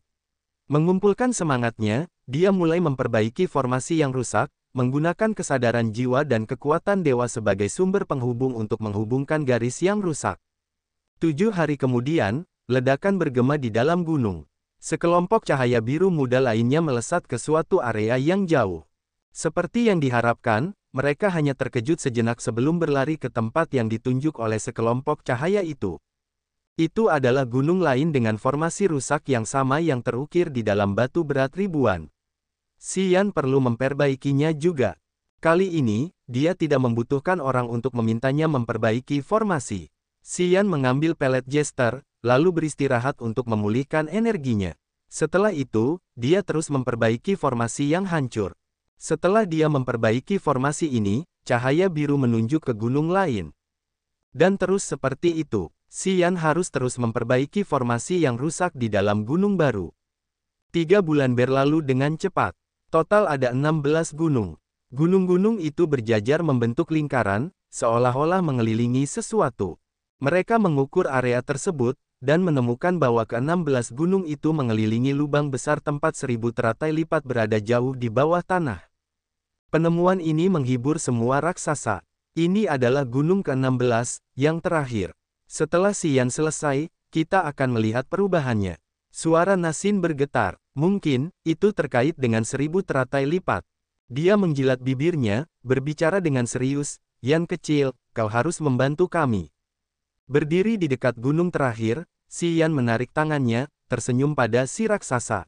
Mengumpulkan semangatnya, dia mulai memperbaiki formasi yang rusak, menggunakan kesadaran jiwa dan kekuatan dewa sebagai sumber penghubung untuk menghubungkan garis yang rusak. 7 hari kemudian, ledakan bergema di dalam gunung. Sekelompok cahaya biru muda lainnya melesat ke suatu area yang jauh. Seperti yang diharapkan, mereka hanya terkejut sejenak sebelum berlari ke tempat yang ditunjuk oleh sekelompok cahaya itu. Itu adalah gunung lain dengan formasi rusak yang sama yang terukir di dalam batu berat ribuan. Xian perlu memperbaikinya juga. Kali ini, dia tidak membutuhkan orang untuk memintanya memperbaiki formasi. Xian mengambil pelet Jester, lalu beristirahat untuk memulihkan energinya. Setelah itu, dia terus memperbaiki formasi yang hancur. Setelah dia memperbaiki formasi ini, cahaya biru menunjuk ke gunung lain. Dan terus seperti itu, Xian harus terus memperbaiki formasi yang rusak di dalam gunung baru. 3 bulan berlalu dengan cepat. Total ada 16 gunung. Gunung-gunung itu berjajar membentuk lingkaran, seolah-olah mengelilingi sesuatu. Mereka mengukur area tersebut, dan menemukan bahwa ke-16 gunung itu mengelilingi lubang besar tempat 1000 teratai lipat berada jauh di bawah tanah. Penemuan ini menghibur semua raksasa. Ini adalah gunung ke-16, yang terakhir. Setelah Xian selesai, kita akan melihat perubahannya. Suara Nasin bergetar. Mungkin, itu terkait dengan 1000 teratai lipat. Dia menjilat bibirnya, berbicara dengan serius, Yan kecil, kau harus membantu kami. Berdiri di dekat gunung terakhir, Xian menarik tangannya, tersenyum pada si raksasa.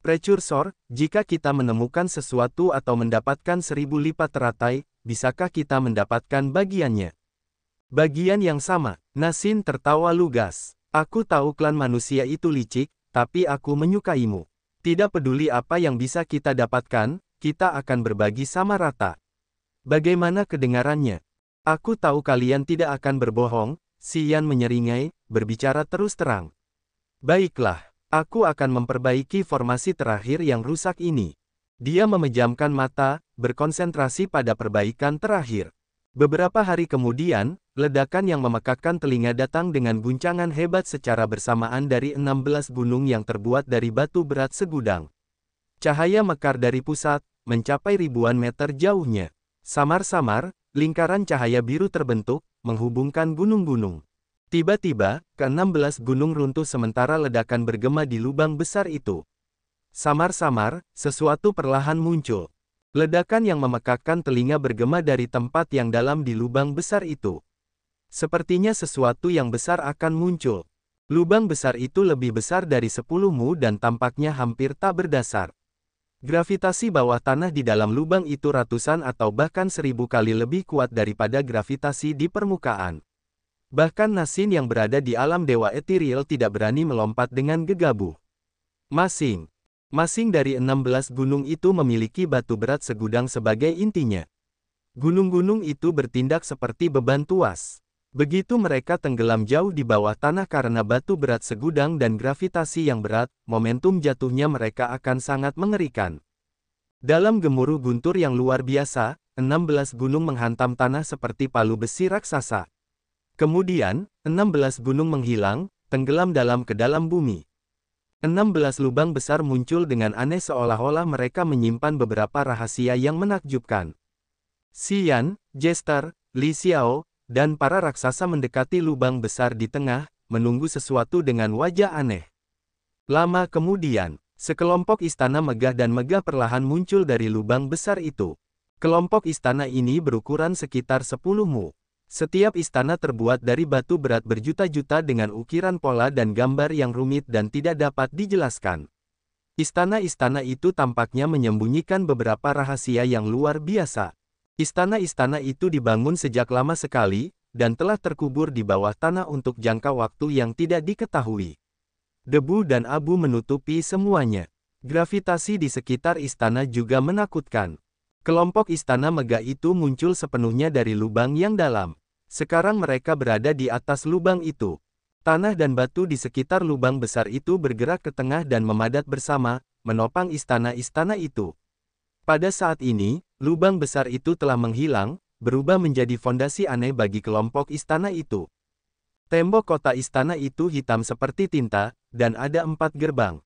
Precursor, jika kita menemukan sesuatu atau mendapatkan 1000 lipat teratai, bisakah kita mendapatkan bagiannya? Bagian yang sama, Nasin tertawa lugas. Aku tahu klan manusia itu licik, tapi aku menyukaimu. Tidak peduli apa yang bisa kita dapatkan, kita akan berbagi sama rata. Bagaimana kedengarannya? Aku tahu kalian tidak akan berbohong, Xian menyeringai, berbicara terus terang. Baiklah, aku akan memperbaiki formasi terakhir yang rusak ini. Dia memejamkan mata, berkonsentrasi pada perbaikan terakhir. Beberapa hari kemudian, ledakan yang memekakkan telinga datang dengan guncangan hebat secara bersamaan dari 16 gunung yang terbuat dari batu berat segudang. Cahaya mekar dari pusat, mencapai ribuan meter jauhnya. Samar-samar, lingkaran cahaya biru terbentuk, menghubungkan gunung-gunung. Tiba-tiba, ke-16 gunung runtuh sementara ledakan bergema di lubang besar itu. Samar-samar, sesuatu perlahan muncul. Ledakan yang memekakkan telinga bergema dari tempat yang dalam di lubang besar itu. Sepertinya sesuatu yang besar akan muncul. Lubang besar itu lebih besar dari 10 mu dan tampaknya hampir tak berdasar. Gravitasi bawah tanah di dalam lubang itu ratusan atau bahkan 1000 kali lebih kuat daripada gravitasi di permukaan. Bahkan Nasin yang berada di alam dewa ethereal tidak berani melompat dengan gegabah. Masing dari 16 gunung itu memiliki batu berat segudang sebagai intinya. Gunung-gunung itu bertindak seperti beban tuas. Begitu mereka tenggelam jauh di bawah tanah karena batu berat segudang dan gravitasi yang berat, momentum jatuhnya mereka akan sangat mengerikan. Dalam gemuruh guntur yang luar biasa, 16 gunung menghantam tanah seperti palu besi raksasa. Kemudian, 16 gunung menghilang, tenggelam ke dalam bumi. 16 lubang besar muncul dengan aneh seolah-olah mereka menyimpan beberapa rahasia yang menakjubkan. Xian, Jester, Li Xiao, dan para raksasa mendekati lubang besar di tengah, menunggu sesuatu dengan wajah aneh. Lama kemudian, sekelompok istana megah dan megah perlahan muncul dari lubang besar itu. Kelompok istana ini berukuran sekitar 10 mu. Setiap istana terbuat dari batu berat berjuta-juta dengan ukiran pola dan gambar yang rumit dan tidak dapat dijelaskan. Istana-istana itu tampaknya menyembunyikan beberapa rahasia yang luar biasa. Istana-istana itu dibangun sejak lama sekali, dan telah terkubur di bawah tanah untuk jangka waktu yang tidak diketahui. Debu dan abu menutupi semuanya. Gravitasi di sekitar istana juga menakutkan. Kelompok istana megah itu muncul sepenuhnya dari lubang yang dalam. Sekarang mereka berada di atas lubang itu. Tanah dan batu di sekitar lubang besar itu bergerak ke tengah dan memadat bersama, menopang istana-istana itu. Pada saat ini, lubang besar itu telah menghilang, berubah menjadi fondasi aneh bagi kelompok istana itu. Tembok kota istana itu hitam seperti tinta, dan ada 4 gerbang.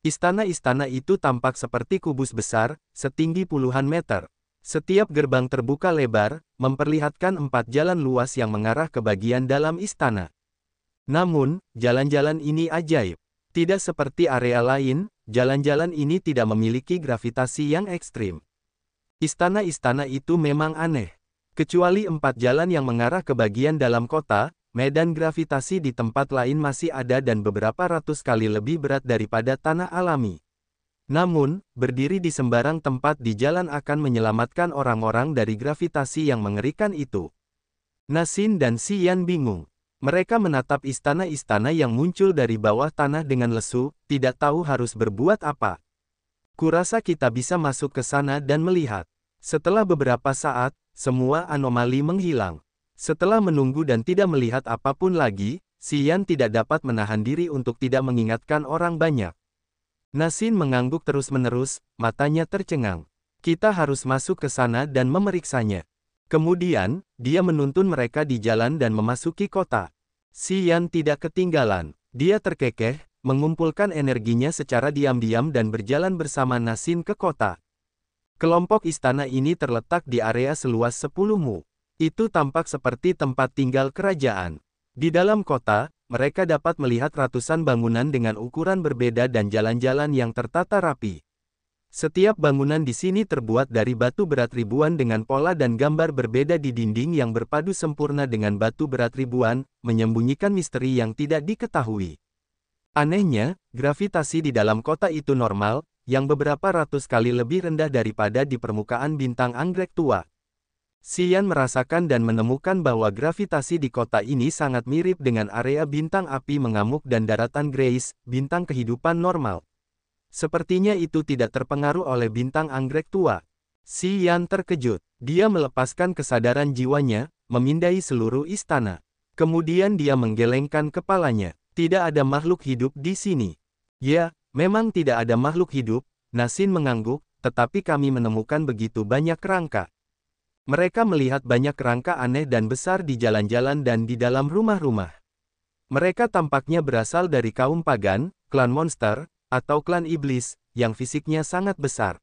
Istana-istana itu tampak seperti kubus besar, setinggi puluhan meter. Setiap gerbang terbuka lebar, memperlihatkan 4 jalan luas yang mengarah ke bagian dalam istana. Namun, jalan-jalan ini ajaib. Tidak seperti area lain, jalan-jalan ini tidak memiliki gravitasi yang ekstrim. Istana-istana itu memang aneh. Kecuali 4 jalan yang mengarah ke bagian dalam kota, medan gravitasi di tempat lain masih ada dan beberapa ratus kali lebih berat daripada tanah alami. Namun, berdiri di sembarang tempat di jalan akan menyelamatkan orang-orang dari gravitasi yang mengerikan itu. Nasin dan Xian bingung. Mereka menatap istana-istana yang muncul dari bawah tanah dengan lesu, tidak tahu harus berbuat apa. Kurasa kita bisa masuk ke sana dan melihat. Setelah beberapa saat, semua anomali menghilang. Setelah menunggu dan tidak melihat apapun lagi, Xian tidak dapat menahan diri untuk tidak mengingatkan orang banyak. Nasin mengangguk terus-menerus, matanya tercengang. Kita harus masuk ke sana dan memeriksanya. Kemudian, dia menuntun mereka di jalan dan memasuki kota. Xian tidak ketinggalan. Dia terkekeh, mengumpulkan energinya secara diam-diam dan berjalan bersama Nasin ke kota. Kelompok istana ini terletak di area seluas 10 mu. Itu tampak seperti tempat tinggal kerajaan. Di dalam kota, mereka dapat melihat ratusan bangunan dengan ukuran berbeda dan jalan-jalan yang tertata rapi. Setiap bangunan di sini terbuat dari batu berat ribuan dengan pola dan gambar berbeda di dinding yang berpadu sempurna dengan batu berat ribuan, menyembunyikan misteri yang tidak diketahui. Anehnya, gravitasi di dalam kota itu normal, yang beberapa ratus kali lebih rendah daripada di permukaan bintang anggrek tua. Xian merasakan dan menemukan bahwa gravitasi di kota ini sangat mirip dengan area bintang api mengamuk dan daratan Grace, bintang kehidupan normal. Sepertinya itu tidak terpengaruh oleh bintang anggrek tua. Xian terkejut. Dia melepaskan kesadaran jiwanya, memindai seluruh istana. Kemudian dia menggelengkan kepalanya. Tidak ada makhluk hidup di sini. Ya, memang tidak ada makhluk hidup, Nasin mengangguk, tetapi kami menemukan begitu banyak kerangka. Mereka melihat banyak kerangka aneh dan besar di jalan-jalan dan di dalam rumah-rumah. Mereka tampaknya berasal dari kaum pagan, klan monster, atau klan iblis, yang fisiknya sangat besar.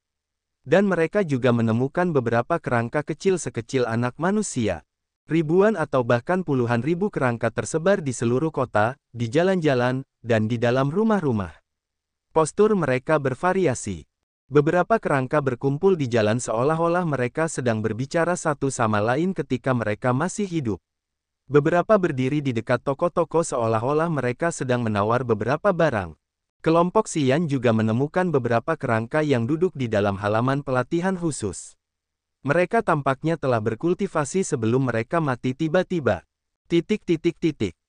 Dan mereka juga menemukan beberapa kerangka kecil sekecil anak manusia. Ribuan atau bahkan puluhan ribu kerangka tersebar di seluruh kota, di jalan-jalan, dan di dalam rumah-rumah. Postur mereka bervariasi. Beberapa kerangka berkumpul di jalan seolah-olah mereka sedang berbicara satu sama lain ketika mereka masih hidup. Beberapa berdiri di dekat toko-toko seolah-olah mereka sedang menawar beberapa barang. Kelompok Xian juga menemukan beberapa kerangka yang duduk di dalam halaman pelatihan khusus. Mereka tampaknya telah berkultivasi sebelum mereka mati tiba-tiba.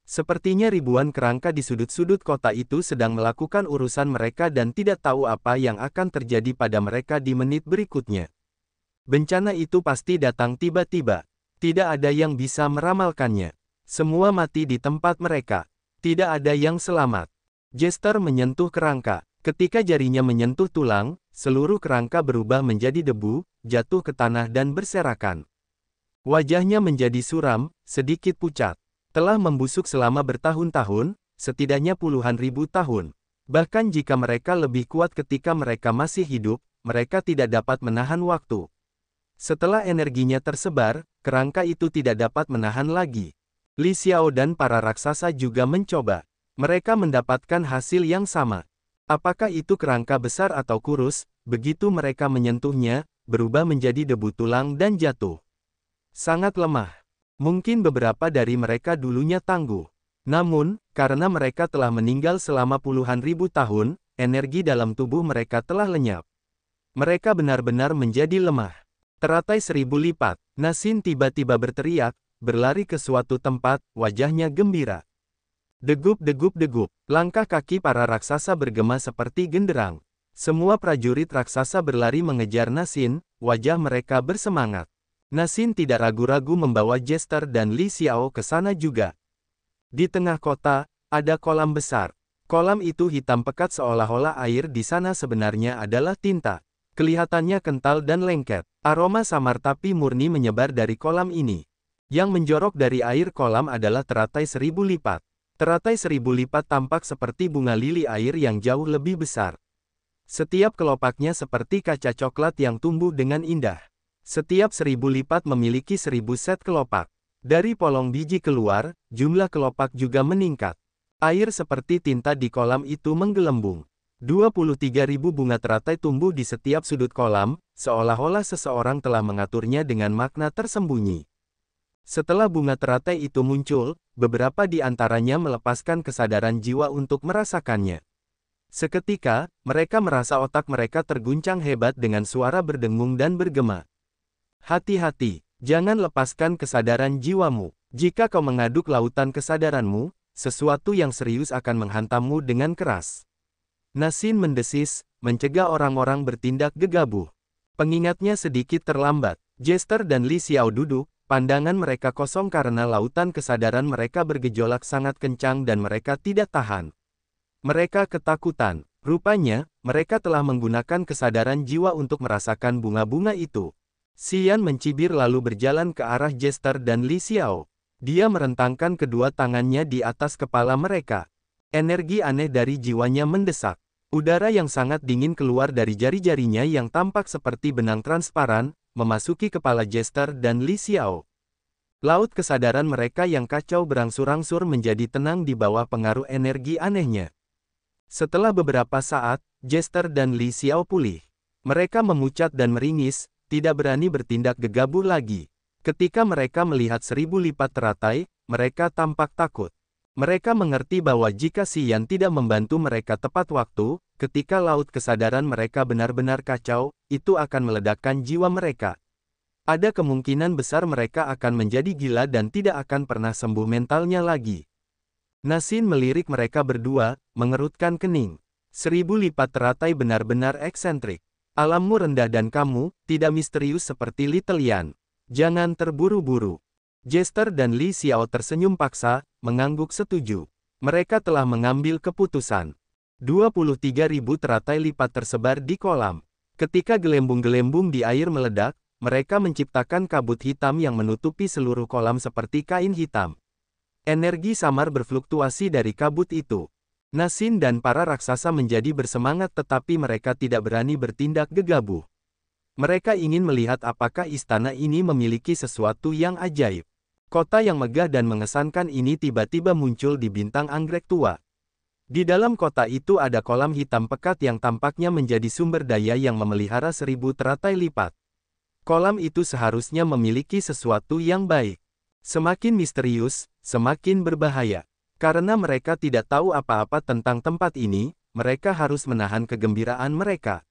Sepertinya ribuan kerangka di sudut-sudut kota itu sedang melakukan urusan mereka dan tidak tahu apa yang akan terjadi pada mereka di menit berikutnya. Bencana itu pasti datang tiba-tiba. Tidak ada yang bisa meramalkannya. Semua mati di tempat mereka. Tidak ada yang selamat. Jester menyentuh kerangka. Ketika jarinya menyentuh tulang, seluruh kerangka berubah menjadi debu, jatuh ke tanah dan berserakan. Wajahnya menjadi suram, sedikit pucat. Telah membusuk selama bertahun-tahun, setidaknya puluhan ribu tahun. Bahkan jika mereka lebih kuat ketika mereka masih hidup, mereka tidak dapat menahan waktu. Setelah energinya tersebar, kerangka itu tidak dapat menahan lagi. Li Xiao dan para raksasa juga mencoba. Mereka mendapatkan hasil yang sama. Apakah itu kerangka besar atau kurus, begitu mereka menyentuhnya, berubah menjadi debu tulang dan jatuh. Sangat lemah. Mungkin beberapa dari mereka dulunya tangguh. Namun, karena mereka telah meninggal selama puluhan ribu tahun, energi dalam tubuh mereka telah lenyap. Mereka benar-benar menjadi lemah. Teratai 1000 lipat. Nasin tiba-tiba berteriak, berlari ke suatu tempat, wajahnya gembira. Degup-degup-degup. Langkah kaki para raksasa bergema seperti genderang. Semua prajurit raksasa berlari mengejar Nasin, wajah mereka bersemangat. Nasin tidak ragu-ragu membawa Jester dan Li Xiao ke sana juga. Di tengah kota, ada kolam besar. Kolam itu hitam pekat seolah-olah air di sana sebenarnya adalah tinta. Kelihatannya kental dan lengket. Aroma samar tapi murni menyebar dari kolam ini. Yang menjorok dari air kolam adalah teratai 1000 lipat. Teratai 1000 lipat tampak seperti bunga lili air yang jauh lebih besar. Setiap kelopaknya seperti kaca coklat yang tumbuh dengan indah. Setiap 1000 lipat memiliki 1000 set kelopak. Dari polong biji keluar, jumlah kelopak juga meningkat. Air seperti tinta di kolam itu menggelembung. 23.000 bunga teratai tumbuh di setiap sudut kolam, seolah-olah seseorang telah mengaturnya dengan makna tersembunyi. Setelah bunga teratai itu muncul, beberapa di antaranya melepaskan kesadaran jiwa untuk merasakannya. Seketika, mereka merasa otak mereka terguncang hebat dengan suara berdengung dan bergema. Hati-hati, jangan lepaskan kesadaran jiwamu. Jika kau mengaduk lautan kesadaranmu, sesuatu yang serius akan menghantammu dengan keras. Nasin mendesis, mencegah orang-orang bertindak gegabah. Pengingatnya sedikit terlambat. Jester dan Li Xiao duduk, pandangan mereka kosong karena lautan kesadaran mereka bergejolak sangat kencang dan mereka tidak tahan. Mereka ketakutan. Rupanya, mereka telah menggunakan kesadaran jiwa untuk merasakan bunga-bunga itu. Xian mencibir lalu berjalan ke arah Jester dan Li Xiao. Dia merentangkan kedua tangannya di atas kepala mereka. Energi aneh dari jiwanya mendesak. Udara yang sangat dingin keluar dari jari-jarinya yang tampak seperti benang transparan, memasuki kepala Jester dan Li Xiao. Laut kesadaran mereka yang kacau berangsur-angsur menjadi tenang di bawah pengaruh energi anehnya. Setelah beberapa saat, Jester dan Li Xiao pulih. Mereka memucat dan meringis, tidak berani bertindak gegabah lagi. Ketika mereka melihat 1000 lipat teratai, mereka tampak takut. Mereka mengerti bahwa jika Xian tidak membantu mereka tepat waktu, ketika laut kesadaran mereka benar-benar kacau, itu akan meledakkan jiwa mereka. Ada kemungkinan besar mereka akan menjadi gila dan tidak akan pernah sembuh mentalnya lagi. Nasin melirik mereka berdua, mengerutkan kening. 1000 lipat teratai benar-benar eksentrik. Alammu rendah dan kamu, tidak misterius seperti Little Yan. Jangan terburu-buru. Jester dan Li Xiao tersenyum paksa, mengangguk setuju. Mereka telah mengambil keputusan. 23.000 teratai lipat tersebar di kolam. Ketika gelembung-gelembung di air meledak, mereka menciptakan kabut hitam yang menutupi seluruh kolam seperti kain hitam. Energi samar berfluktuasi dari kabut itu. Nasin dan para raksasa menjadi bersemangat tetapi mereka tidak berani bertindak gegabah. Mereka ingin melihat apakah istana ini memiliki sesuatu yang ajaib. Kota yang megah dan mengesankan ini tiba-tiba muncul di bintang anggrek tua. Di dalam kota itu ada kolam hitam pekat yang tampaknya menjadi sumber daya yang memelihara 1000 teratai lipat. Kolam itu seharusnya memiliki sesuatu yang baik. Semakin misterius, semakin berbahaya. Karena mereka tidak tahu apa-apa tentang tempat ini, mereka harus menahan kegembiraan mereka.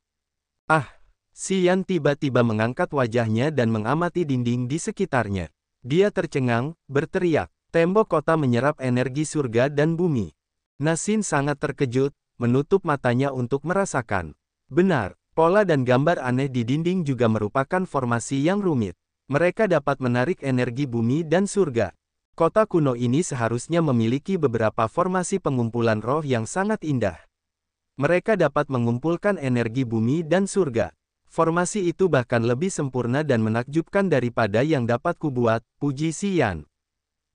Ah! Xian tiba-tiba mengangkat wajahnya dan mengamati dinding di sekitarnya. Dia tercengang, berteriak. Tembok kota menyerap energi surga dan bumi. Nasin sangat terkejut, menutup matanya untuk merasakan. Benar, pola dan gambar aneh di dinding juga merupakan formasi yang rumit. Mereka dapat menarik energi bumi dan surga. Kota kuno ini seharusnya memiliki beberapa formasi pengumpulan roh yang sangat indah. Mereka dapat mengumpulkan energi bumi dan surga. Formasi itu bahkan lebih sempurna dan menakjubkan daripada yang dapat kubuat, puji Xian.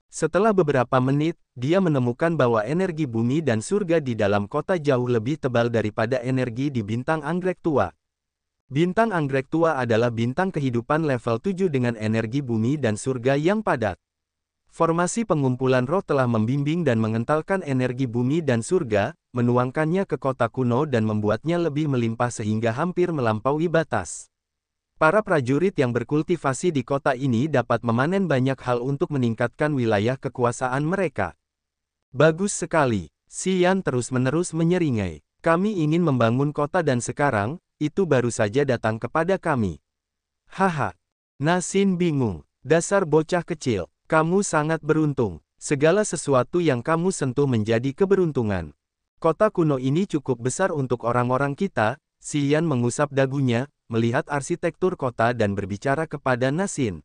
Setelah beberapa menit, dia menemukan bahwa energi bumi dan surga di dalam kota jauh lebih tebal daripada energi di bintang anggrek tua. Bintang anggrek tua adalah bintang kehidupan level 7 dengan energi bumi dan surga yang padat. Formasi pengumpulan roh telah membimbing dan mengentalkan energi bumi dan surga, menuangkannya ke kota kuno dan membuatnya lebih melimpah sehingga hampir melampaui batas. Para prajurit yang berkultivasi di kota ini dapat memanen banyak hal untuk meningkatkan wilayah kekuasaan mereka. Bagus sekali, Xian terus-menerus menyeringai. Kami ingin membangun kota dan sekarang, itu baru saja datang kepada kami. Haha. Nasin bingung. Dasar bocah kecil. Kamu sangat beruntung. Segala sesuatu yang kamu sentuh menjadi keberuntungan. Kota kuno ini cukup besar untuk orang-orang kita. Xian mengusap dagunya, melihat arsitektur kota dan berbicara kepada Nasin.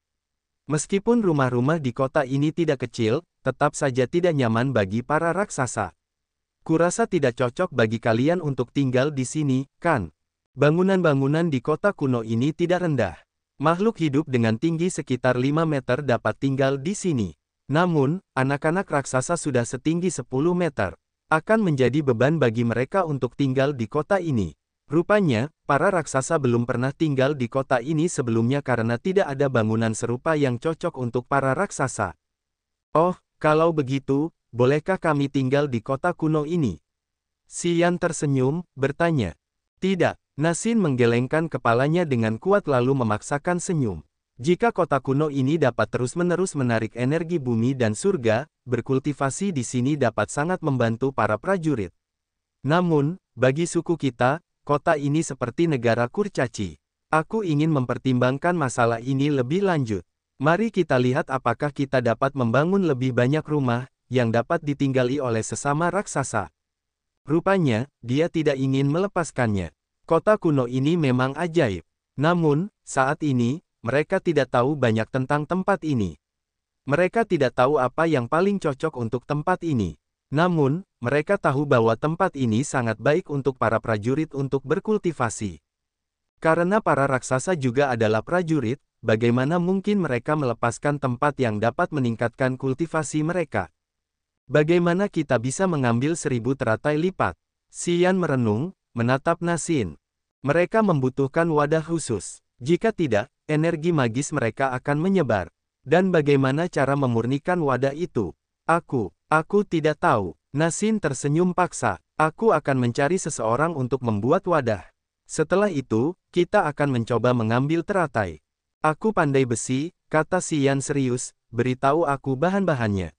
Meskipun rumah-rumah di kota ini tidak kecil, tetap saja tidak nyaman bagi para raksasa. Kurasa tidak cocok bagi kalian untuk tinggal di sini, kan? Bangunan-bangunan di kota kuno ini tidak rendah. Makhluk hidup dengan tinggi sekitar 5 meter dapat tinggal di sini. Namun, anak-anak raksasa sudah setinggi 10 meter. Akan menjadi beban bagi mereka untuk tinggal di kota ini. Rupanya, para raksasa belum pernah tinggal di kota ini sebelumnya karena tidak ada bangunan serupa yang cocok untuk para raksasa. Oh, kalau begitu, bolehkah kami tinggal di kota kuno ini? Xian tersenyum, bertanya. Tidak. Nasin menggelengkan kepalanya dengan kuat lalu memaksakan senyum. Jika kota kuno ini dapat terus-menerus menarik energi bumi dan surga, berkultivasi di sini dapat sangat membantu para prajurit. Namun, bagi suku kita, kota ini seperti negara kurcaci. Aku ingin mempertimbangkan masalah ini lebih lanjut. Mari kita lihat apakah kita dapat membangun lebih banyak rumah, yang dapat ditinggali oleh sesama raksasa. Rupanya, dia tidak ingin melepaskannya. Kota kuno ini memang ajaib. Namun, saat ini, mereka tidak tahu banyak tentang tempat ini. Mereka tidak tahu apa yang paling cocok untuk tempat ini. Namun, mereka tahu bahwa tempat ini sangat baik untuk para prajurit untuk berkultivasi. Karena para raksasa juga adalah prajurit, bagaimana mungkin mereka melepaskan tempat yang dapat meningkatkan kultivasi mereka? Bagaimana kita bisa mengambil 1000 teratai lipat? Xian merenung, menatap Nasin. Mereka membutuhkan wadah khusus. Jika tidak, energi magis mereka akan menyebar. Dan bagaimana cara memurnikan wadah itu? Aku tidak tahu. Nasin tersenyum paksa. Aku akan mencari seseorang untuk membuat wadah. Setelah itu, kita akan mencoba mengambil teratai. Aku pandai besi, kata Xian serius, beritahu aku bahan-bahannya.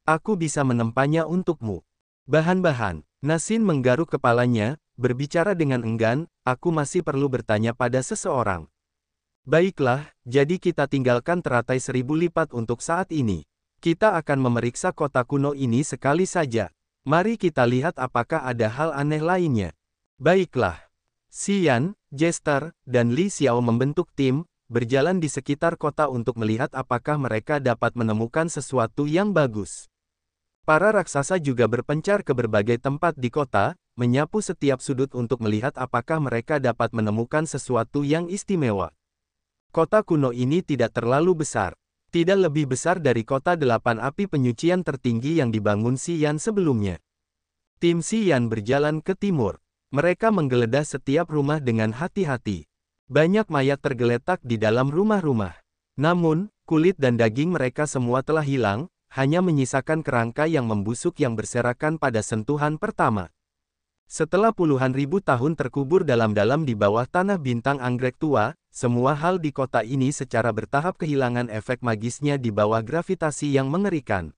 Aku bisa menempanya untukmu. Bahan-bahan. Nasin menggaruk kepalanya, berbicara dengan enggan, aku masih perlu bertanya pada seseorang. Baiklah, jadi kita tinggalkan teratai 1000 lipat untuk saat ini. Kita akan memeriksa kota kuno ini sekali saja. Mari kita lihat apakah ada hal aneh lainnya. Baiklah. Xian, Jester, dan Li Xiao membentuk tim, berjalan di sekitar kota untuk melihat apakah mereka dapat menemukan sesuatu yang bagus. Para raksasa juga berpencar ke berbagai tempat di kota, menyapu setiap sudut untuk melihat apakah mereka dapat menemukan sesuatu yang istimewa. Kota kuno ini tidak terlalu besar. Tidak lebih besar dari kota 8 api penyucian tertinggi yang dibangun Xian sebelumnya. Tim Xian berjalan ke timur. Mereka menggeledah setiap rumah dengan hati-hati. Banyak mayat tergeletak di dalam rumah-rumah. Namun, kulit dan daging mereka semua telah hilang, hanya menyisakan kerangka yang membusuk yang berserakan pada sentuhan pertama. Setelah puluhan ribu tahun terkubur dalam-dalam di bawah tanah bintang anggrek tua, semua hal di kota ini secara bertahap kehilangan efek magisnya di bawah gravitasi yang mengerikan.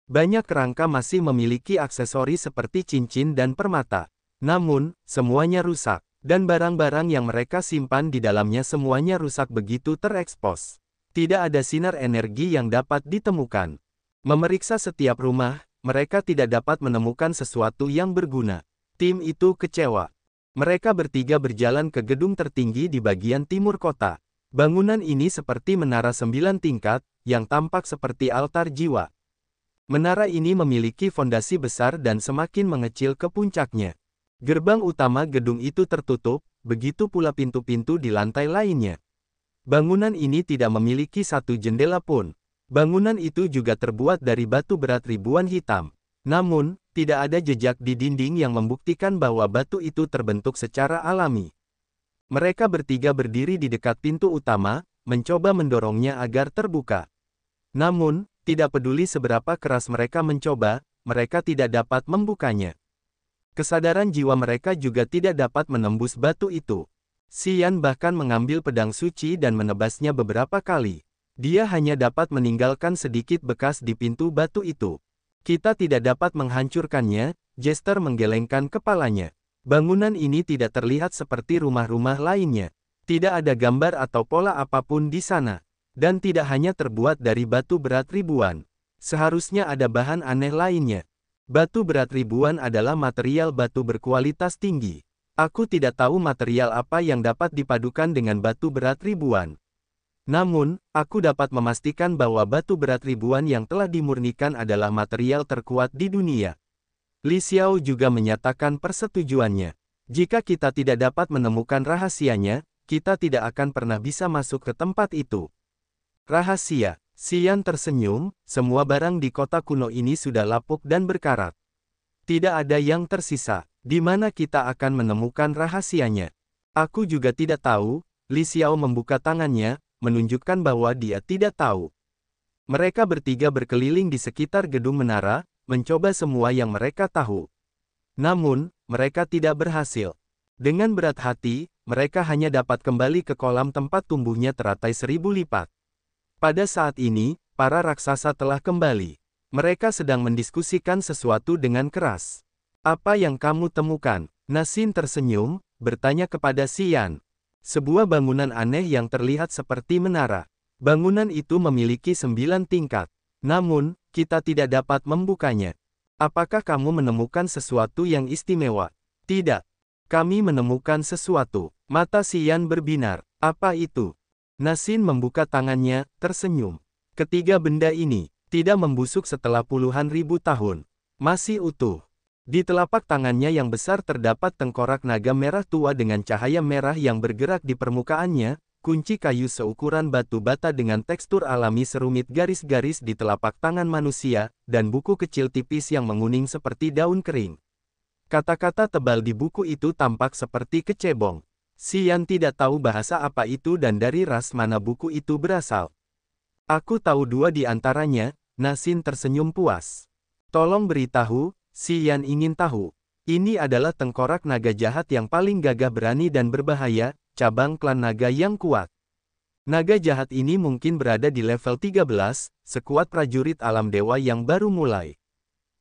Banyak kerangka masih memiliki aksesori seperti cincin dan permata. Namun, semuanya rusak, dan barang-barang yang mereka simpan di dalamnya semuanya rusak begitu terekspos. Tidak ada sinar energi yang dapat ditemukan. Memeriksa setiap rumah, mereka tidak dapat menemukan sesuatu yang berguna. Tim itu kecewa. Mereka bertiga berjalan ke gedung tertinggi di bagian timur kota. Bangunan ini seperti menara 9 tingkat, yang tampak seperti altar jiwa. Menara ini memiliki fondasi besar dan semakin mengecil ke puncaknya. Gerbang utama gedung itu tertutup, begitu pula pintu-pintu di lantai lainnya. Bangunan ini tidak memiliki satu jendela pun. Bangunan itu juga terbuat dari batu berat ribuan hitam. Namun, tidak ada jejak di dinding yang membuktikan bahwa batu itu terbentuk secara alami. Mereka bertiga berdiri di dekat pintu utama, mencoba mendorongnya agar terbuka. Namun, tidak peduli seberapa keras mereka mencoba, mereka tidak dapat membukanya. Kesadaran jiwa mereka juga tidak dapat menembus batu itu. Xian bahkan mengambil pedang suci dan menebasnya beberapa kali. Dia hanya dapat meninggalkan sedikit bekas di pintu batu itu. Kita tidak dapat menghancurkannya, Jester menggelengkan kepalanya. Bangunan ini tidak terlihat seperti rumah-rumah lainnya. Tidak ada gambar atau pola apapun di sana. Dan tidak hanya terbuat dari batu berat ribuan. Seharusnya ada bahan aneh lainnya. Batu berat ribuan adalah material batu berkualitas tinggi. Aku tidak tahu material apa yang dapat dipadukan dengan batu berat ribuan. Namun, aku dapat memastikan bahwa batu berat ribuan yang telah dimurnikan adalah material terkuat di dunia. Li Xiao juga menyatakan persetujuannya. Jika kita tidak dapat menemukan rahasianya, kita tidak akan pernah bisa masuk ke tempat itu. Rahasia. Xian tersenyum, semua barang di kota kuno ini sudah lapuk dan berkarat. Tidak ada yang tersisa. Di mana kita akan menemukan rahasianya? Aku juga tidak tahu. Li Xiao membuka tangannya, menunjukkan bahwa dia tidak tahu. Mereka bertiga berkeliling di sekitar gedung menara, mencoba semua yang mereka tahu. Namun, mereka tidak berhasil. Dengan berat hati, mereka hanya dapat kembali ke kolam tempat tumbuhnya teratai 1000 lipat. Pada saat ini, para raksasa telah kembali. Mereka sedang mendiskusikan sesuatu dengan keras. Apa yang kamu temukan? Nasin tersenyum, bertanya kepada Xian. Sebuah bangunan aneh yang terlihat seperti menara. Bangunan itu memiliki 9 tingkat. Namun, kita tidak dapat membukanya. Apakah kamu menemukan sesuatu yang istimewa? Tidak. Kami menemukan sesuatu. Mata Xian berbinar. Apa itu? Nasin membuka tangannya, tersenyum. Ketiga benda ini tidak membusuk setelah puluhan ribu tahun. Masih utuh. Di telapak tangannya yang besar terdapat tengkorak naga merah tua dengan cahaya merah yang bergerak di permukaannya, kunci kayu seukuran batu bata dengan tekstur alami serumit garis-garis di telapak tangan manusia, dan buku kecil tipis yang menguning seperti daun kering. Kata-kata tebal di buku itu tampak seperti kecebong. Xian tidak tahu bahasa apa itu dan dari ras mana buku itu berasal. Aku tahu dua di antaranya, Nasin tersenyum puas. Tolong beritahu, Xian ingin tahu. Ini adalah tengkorak naga jahat yang paling gagah berani dan berbahaya, cabang klan naga yang kuat. Naga jahat ini mungkin berada di level 13, sekuat prajurit alam dewa yang baru mulai.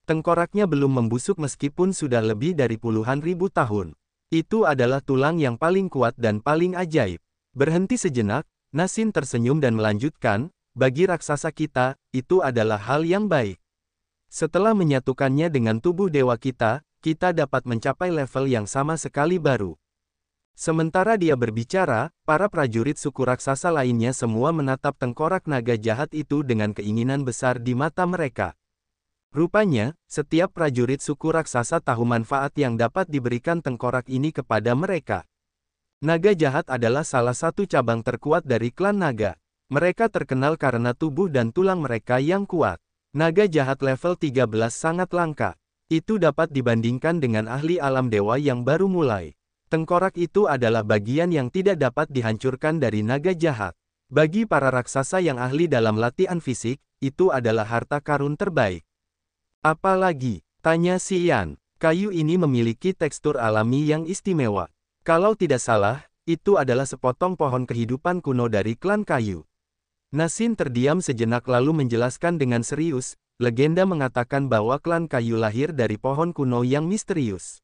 Tengkoraknya belum membusuk meskipun sudah lebih dari puluhan ribu tahun. Itu adalah tulang yang paling kuat dan paling ajaib. Berhenti sejenak, Nasin tersenyum dan melanjutkan, bagi raksasa kita, itu adalah hal yang baik. Setelah menyatukannya dengan tubuh dewa kita, kita dapat mencapai level yang sama sekali baru. Sementara dia berbicara, para prajurit suku raksasa lainnya semua menatap tengkorak naga jahat itu dengan keinginan besar di mata mereka. Rupanya, setiap prajurit suku raksasa tahu manfaat yang dapat diberikan tengkorak ini kepada mereka. Naga jahat adalah salah satu cabang terkuat dari klan naga. Mereka terkenal karena tubuh dan tulang mereka yang kuat. Naga jahat level 13 sangat langka. Itu dapat dibandingkan dengan ahli alam dewa yang baru mulai. Tengkorak itu adalah bagian yang tidak dapat dihancurkan dari naga jahat. Bagi para raksasa yang ahli dalam latihan fisik, itu adalah harta karun terbaik. Apa lagi? Tanya Xian. Kayu ini memiliki tekstur alami yang istimewa. Kalau tidak salah, itu adalah sepotong pohon kehidupan kuno dari klan kayu. Nasin terdiam sejenak lalu menjelaskan dengan serius, legenda mengatakan bahwa klan kayu lahir dari pohon kuno yang misterius.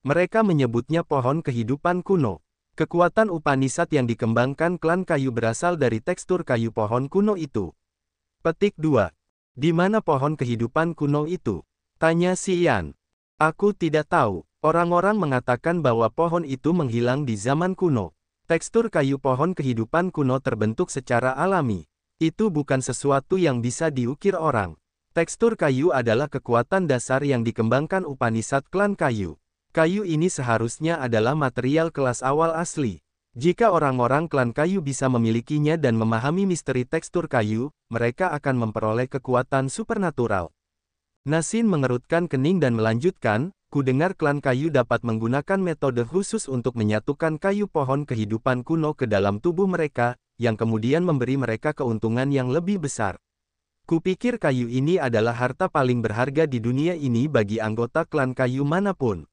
Mereka menyebutnya pohon kehidupan kuno. Kekuatan Upanishad yang dikembangkan klan kayu berasal dari tekstur kayu pohon kuno itu. Petik 2. Di mana pohon kehidupan kuno itu? Tanya Xian. Aku tidak tahu. Orang-orang mengatakan bahwa pohon itu menghilang di zaman kuno. Tekstur kayu pohon kehidupan kuno terbentuk secara alami. Itu bukan sesuatu yang bisa diukir orang. Tekstur kayu adalah kekuatan dasar yang dikembangkan Upanishad klan kayu. Kayu ini seharusnya adalah material kelas awal asli. Jika orang-orang klan kayu bisa memilikinya dan memahami misteri tekstur kayu, mereka akan memperoleh kekuatan supernatural. Nasin mengerutkan kening dan melanjutkan, ku dengar klan kayu dapat menggunakan metode khusus untuk menyatukan kayu pohon kehidupan kuno ke dalam tubuh mereka, yang kemudian memberi mereka keuntungan yang lebih besar. Kupikir kayu ini adalah harta paling berharga di dunia ini bagi anggota klan kayu manapun.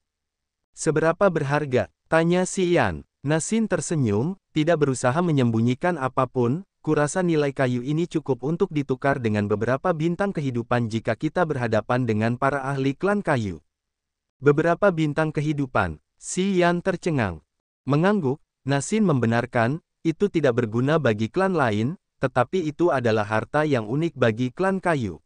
Seberapa berharga? Tanya Xian. Nasin tersenyum, tidak berusaha menyembunyikan apapun. Kurasa nilai kayu ini cukup untuk ditukar dengan beberapa bintang kehidupan jika kita berhadapan dengan para ahli klan kayu. Beberapa bintang kehidupan. Xian tercengang. Mengangguk, Nasin membenarkan, itu tidak berguna bagi klan lain, tetapi itu adalah harta yang unik bagi klan kayu.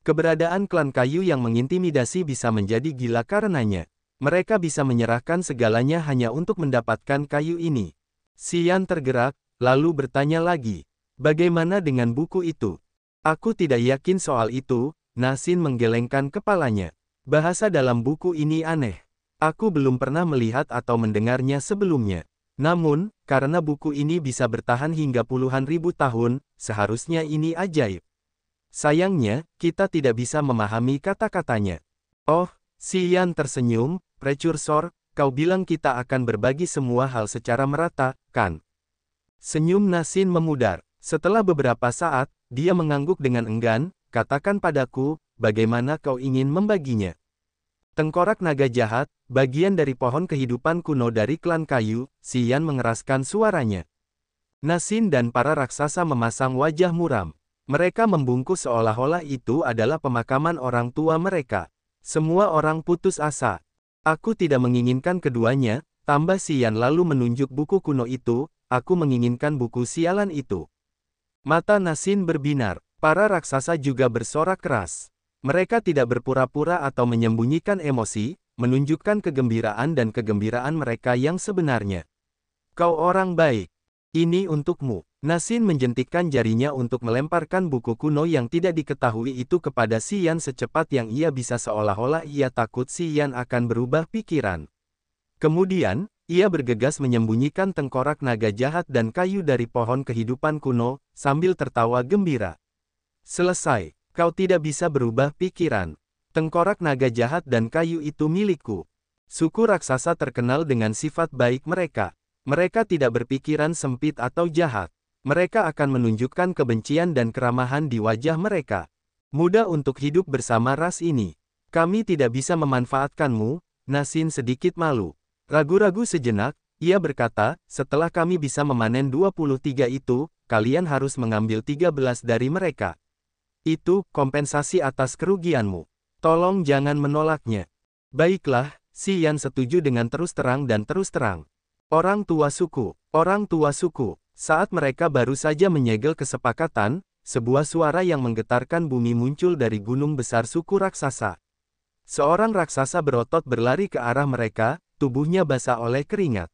Keberadaan klan kayu yang mengintimidasi bisa menjadi gila karenanya. Mereka bisa menyerahkan segalanya hanya untuk mendapatkan kayu ini. Xian tergerak, lalu bertanya lagi. Bagaimana dengan buku itu? Aku tidak yakin soal itu, Nasin menggelengkan kepalanya. Bahasa dalam buku ini aneh. Aku belum pernah melihat atau mendengarnya sebelumnya. Namun, karena buku ini bisa bertahan hingga puluhan ribu tahun, seharusnya ini ajaib. Sayangnya, kita tidak bisa memahami kata-katanya. Oh, Xian tersenyum. Precursor, kau bilang kita akan berbagi semua hal secara merata, kan? Senyum Nasin memudar. Setelah beberapa saat, dia mengangguk dengan enggan, katakan padaku, bagaimana kau ingin membaginya? Tengkorak naga jahat, bagian dari pohon kehidupan kuno dari klan kayu, Xian mengeraskan suaranya. Nasin dan para raksasa memasang wajah muram. Mereka membungkuk seolah-olah itu adalah pemakaman orang tua mereka. Semua orang putus asa. Aku tidak menginginkan keduanya, tambah Xian lalu menunjuk buku kuno itu, aku menginginkan buku sialan itu. Mata Nasin berbinar, para raksasa juga bersorak keras. Mereka tidak berpura-pura atau menyembunyikan emosi, menunjukkan kegembiraan dan kegembiraan mereka yang sebenarnya. Kau orang baik. Ini untukmu. Nasin menjentikkan jarinya untuk melemparkan buku kuno yang tidak diketahui itu kepada Xian secepat yang ia bisa seolah-olah ia takut Xian akan berubah pikiran. Kemudian, ia bergegas menyembunyikan tengkorak naga jahat dan kayu dari pohon kehidupan kuno, sambil tertawa gembira. Selesai, kau tidak bisa berubah pikiran. Tengkorak naga jahat dan kayu itu milikku. Suku raksasa terkenal dengan sifat baik mereka. Mereka tidak berpikiran sempit atau jahat. Mereka akan menunjukkan kebencian dan keramahan di wajah mereka. Mudah untuk hidup bersama ras ini. Kami tidak bisa memanfaatkanmu, Nasin sedikit malu. Ragu-ragu sejenak, ia berkata, setelah kami bisa memanen 23 itu, kalian harus mengambil 13 dari mereka. Itu, kompensasi atas kerugianmu. Tolong jangan menolaknya. Baiklah, Xian setuju dengan terus terang dan terus terang. Orang tua suku. Saat mereka baru saja menyegel kesepakatan, sebuah suara yang menggetarkan bumi muncul dari gunung besar suku raksasa. Seorang raksasa berotot berlari ke arah mereka, tubuhnya basah oleh keringat.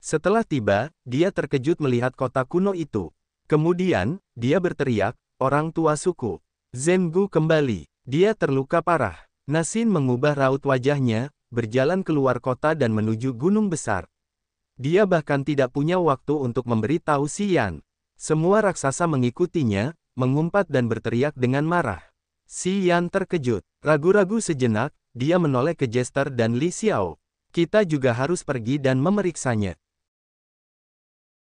Setelah tiba, dia terkejut melihat kota kuno itu. Kemudian, dia berteriak, orang tua suku. Zenggu kembali. Dia terluka parah. Nasin mengubah raut wajahnya, berjalan keluar kota dan menuju gunung besar. Dia bahkan tidak punya waktu untuk memberitahu Xian. Semua raksasa mengikutinya, mengumpat dan berteriak dengan marah. Xian terkejut. Ragu-ragu sejenak, dia menoleh ke Jester dan Li Xiao. Kita juga harus pergi dan memeriksanya.